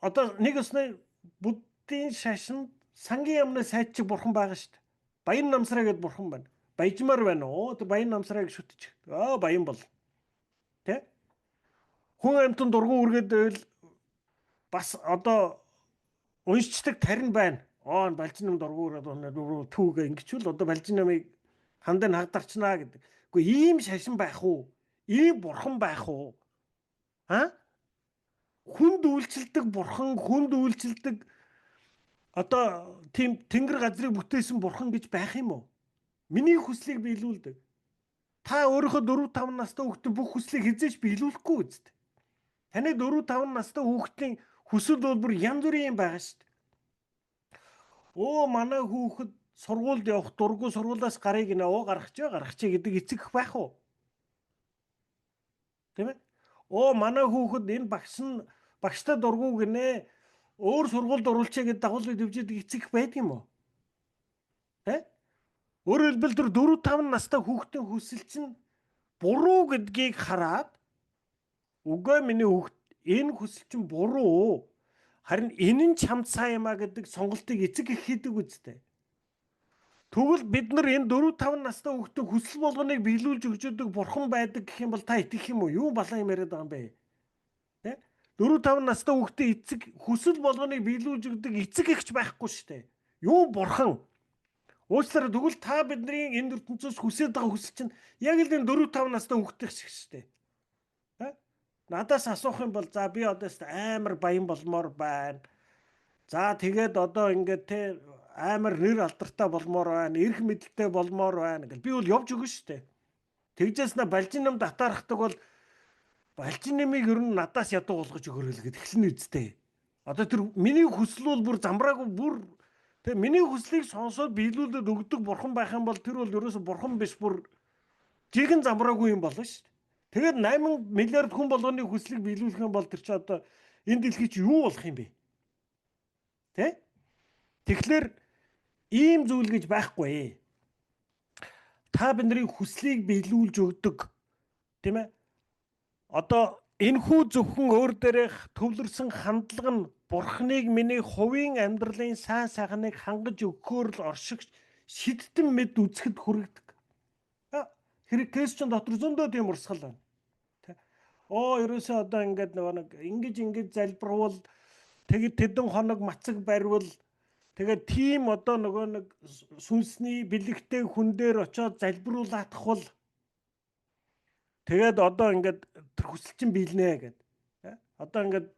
одоо нэг өснө буддын шашинд сангийн амны сайд чиг бурхан байгаа штэ. Баян намсраа гэд бурхан байна. Баяжмаар байна уу? Тэр баян намсрааг шүтчих. Баян бол. Тэ? Хүн амтан дургуун үргээд байвал бас одоо уншчдаг тарин байна. Балжин нам дургуун үрээд түүгээ ингэчүүл одоо балжин намыг хандаа хагдарчнаа гэдэг. Гэхдээ ийм шашин байх уу? Ийм бурхан байх уу? Хүнд үйлчлдэг бурхан, хүнд үйлчлдэг одоо тийм тэнгэр газрыг бүтээсэн бурхан гэж байх юм уу? Миний хүслийг биелүүлдэг. Та өөрийнхөө 4-5 настай хүүхдийн бүх хүслийг хизээж биелүүлэхгүй үст. Таны 4-5 настай хүүхдийн хүсэл бол бүр янз бүрийн юм байгаа шүү дээ. Манай хүүхэд сургуульд явах дурггүй сургуулиас гарыг нэ гаргачих гэдэг эцэг байх уу? Тийм ээ? Манай хүүхэд энэ багштай дурггүй гинэ өөр сургуульд оруулчаа гэдэг дагуулыг дэвжээдэг эцэг байдаг юм уу? Тэ? Өөрөөр хэлбэл тэр 4-5 настай хүүхдийн хүсэл чинь буруу гэдгийг хараад үгүй миний хүүхд энэ хүсэл чинь буруу. Харин энэ нь чамд сайн юм а гэдэг сонголтыг эцэг их хийдэг үстэй. Тэгвэл бид нар энэ 4-5 настай хүүхдийн хүсэл болгоныг биелүүлж өгч өгдөг бурхан байдаг гэх юм бол та итгэх юм уу? Юу балан юм яриад байгаа юм бэ? Тэ? 4-5 настай хүүхдийн эцэг хүсэл болгоныг биелүүлж өгдөг эцэг ихч байхгүй шүү дээ. Юу бурхан? Уучлаарай тэгвэл та бидний энэ ертөнцөөс хүсэж байгаа хүсэл чинь яг л энэ 4-5 настай хүүхдийн шиг шүү дээ. Надаас асуух юм бол за би одоо амар баян болмоор байна. За тэгээд одоо ингээд те амар нэр алдартай болмоор байна, эрх мэдэлтэй болмоор байна гэл би бол явж өгнө шүү дээ. Тэгжээс на балжин нам татаарахдаг бол балжин намыг ер нь надаас ядуу болгож өгөөрэй гэд эхлэн үсттэй. Одоо тэр миний хүсэл бол бүр замбраагүй бүр тэг миний хүслийг сонсоод биелүүлээд өгдөг бурхан байх юм бол тэр бол ерөөсө бурхан биш бүр жигэн замбраагүй юм болно шүү дээ. Тэгээд 8 миллиард хүн болгоны хүслийг биелүүлэх юм бол тэр чи одоо энэ дэлхий чи юу болох юм бэ? Тэ? Тэгэхээр ийм зүйл гэж байхгүй. Та бидний хүслийг биелүүлж өгдөг тийм ээ? Одоо энэхүү зөвхөн өөр дээрх төвлөрсөн хандлага нь бурхныг миний хувийн амьдралын сайн сайхныг хангаж өгөхөөр л оршигч шидтэн мэд үзэхэд хүрэгдэг. Хэрэг Крисчен дотор зөндөө тийм урсгал байна. Ерөөсөө одоо ингээд нэг ингэж залбирвал тэгээд тэдэн хоног мацаг барьвал тэгээд тийм одоо нэг сүнсний бэлэгтэй хүн дээр очиод залбируулаатхвал тэгээд одоо ингээд тэр хүсэл чинь биелнэ гэд. Одоо ингээд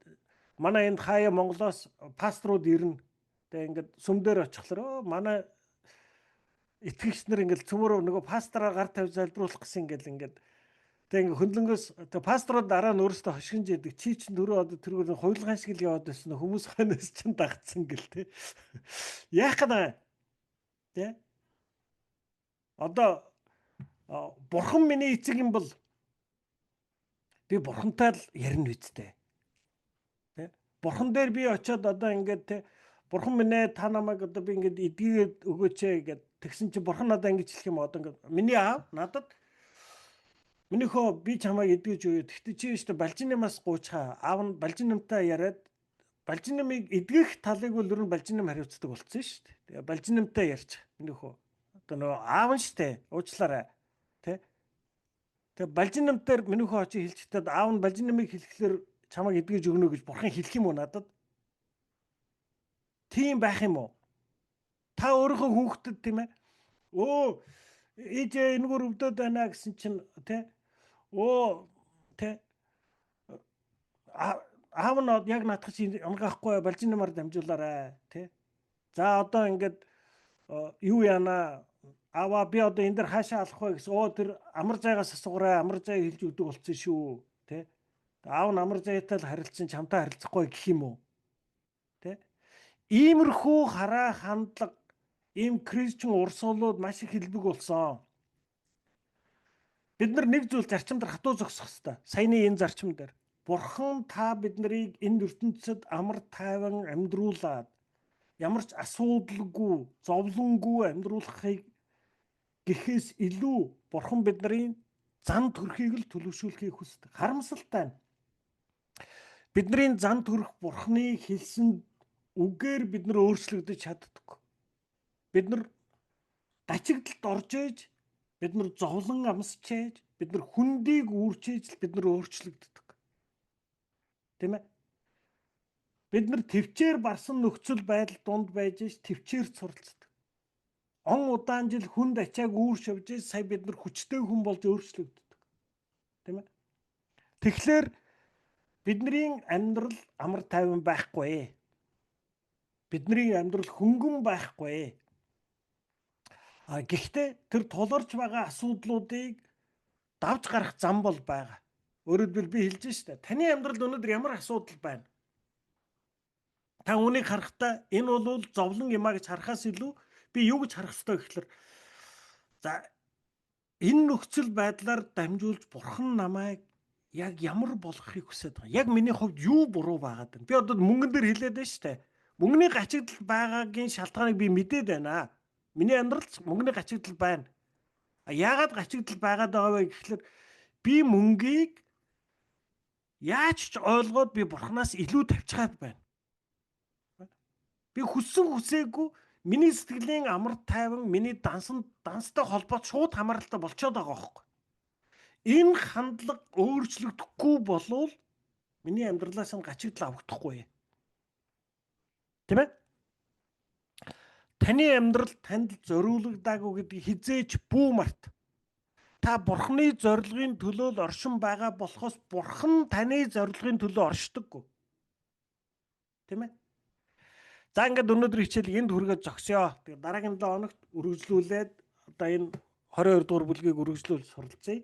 манай энд хаяа Монголоос пасторууд ирнэ. Тэгээд ингээд сүмдэр очихлоо манай итгэгч нар ингээд цөмөр нөгөө пастораар гар тавьж залбируулах гэсэн ингээд тэг хөндлөнгөөс пасторууд дараа нь өөрөөсөө хошигнж яадаг. Чи чинь түрүү одоо тэргээр хуйлгаан шиг л яваад байсан. Хүмүүс хойноос чинь дагцсан гэл те. Яах гэдэг те. Одоо бурхан миний эцэг юм бол би бурхантай л ярина үсттэй. Тэ? Бурхан дээр би очиод одоо ингээд те бурхан минь ээ та намайг одоо би ингээд эдгээд өгөөч гэд тэгсэн чи бурхан надад ингэж хэлэх юм одоо ингээд миний аав надад минийхөө би чамайг эдгэж өгөө. Тэгтээ чи өстө балжинамаас гуйчаа. Аав нь балжинамтай яриад балжинамыг эдгэх талыг бол ер нь балжинам хариуцдаг болсон шүү дээ. Тэгээ балжинамтай ярьж минийхөө. Одоо нөгөө аав нь штэ уучлаарай. Тэ? Тэгээ балжинамтаар минийхөө очиж хэлчихээд аав нь балжинамыг хэлэхлээр чамайг эдгэж өгнө гэж бурхан хэлэх юм уу надад? Тийм байх юм уу? Та өөрийнхөө хүүхдэд тийм ээ. Ээжээ энэгээр өвдөд байна гэсэн чинь тэ тэ аав нь яг наадах чи амгаахгүй балжинамаар дамжуулаарай тэ. За одоо ингээд юу яана аваа би одоо энэ дэр хаашаа алах вэ гэсэн тэр амар зайгаас асуугаарай амар зай хэлж өгдөг болцсон шүү тэ. Аав нь амар зайтай л харилцсан чамтай харилцахгүй гэх юм уу тэ. Иймэрхүү хараа хандлага ийм Крисчен урсгалууд маш их хэлбэг болсон. Бид нар нэг зүйл зарчим дээр хатуу зогсох хэрэгтэй. Саяны энэ зарчим дээр бурхан та бид нарыг энэ ертөнцид амар тайван амьдруулад ямар ч асуудалгүй, зовлонгүй амьдруулахыг гэхээс илүү бурхан бид нарын зан төрхийг л төлөвшүүлэхийг хүсдэг. Харамсалтай нь бидний зан төрх Бурхны хэлсэн үгээр бид нар өөрчлөгдөж чаддаггүй. Бид нар гачигдалд орж ээж, бид нар зовлон амсч ээж, бид нар хүндийг үүрчээж л бид нар өөрчлөгддөг. Тийм ээ? Бид нар төвчээр барсан нөхцөл байдал донд байж ээж төвчээр суралцдаг. Он удаан жил хүнд ачааг үүрч явж ээж сая бид нар хүчтэй хүн болж өөрчлөгддөг. Тийм ээ? Тэгэхээр бидний амьдрал амар тайван байхгүй. Бидний амьдрал хөнгөн байхгүй. Гэхдээ тэр тулгарч байгаа асуудлуудыг давж гарах зам бол байгаа. Өөрөөр хэлбэл би хэлж штэ. Таны амьдралд өнөөдөр ямар асуудал байна? Та үнийг харахтаа энэ бол зовлон юмаа гэж харахаас илүү би юу гэж харах ёстой гэхэлэр за энэ нөхцөл байдлаар дамжуулж Бурхан намайг яг ямар болгохыг хүсэж байгаа. Яг миний хувьд юу буруу байгаад байна? Би одоо мөнгөн дээр хэлээд байна штэ. Мөнгөний гачигдал байгаагийн шалтгааныг би мэдээд байна. Миний амьдралд мөнгөний гачигдал байна. Яагаад гачигдал байгаад байгаа вэ гэхэлэр би мөнгийг яаж ч ойлгоод би Бурханаас илүү тавьчихад байна. Би хүссэн хүсээгүй миний сэтгэлийн амар тайван миний данстай холбоот шууд хамааралтай болчиход байгаа байхгүй. Энэ хандлага өөрчлөгдөхгүй болвол миний амьдралаас нь гачигдал авахдахгүй. Тийм ээ? Таны амьдрал танд зориулагдаагүй гэдгийг хизээч бүү март. Та Бурхны зорилгын төлөө л оршин байгаа болохоос Бурхан таны зорилгын төлөө оршдоггүй. Тийм ээ? За ингээд өнөөдөр хичээл энд хүргээд зогсъё. Тэгээ дараагийн 7 хоногт үргэлжлүүлээд одоо энэ 22 дугаар бүлгийг үргэлжлүүл суралцъя.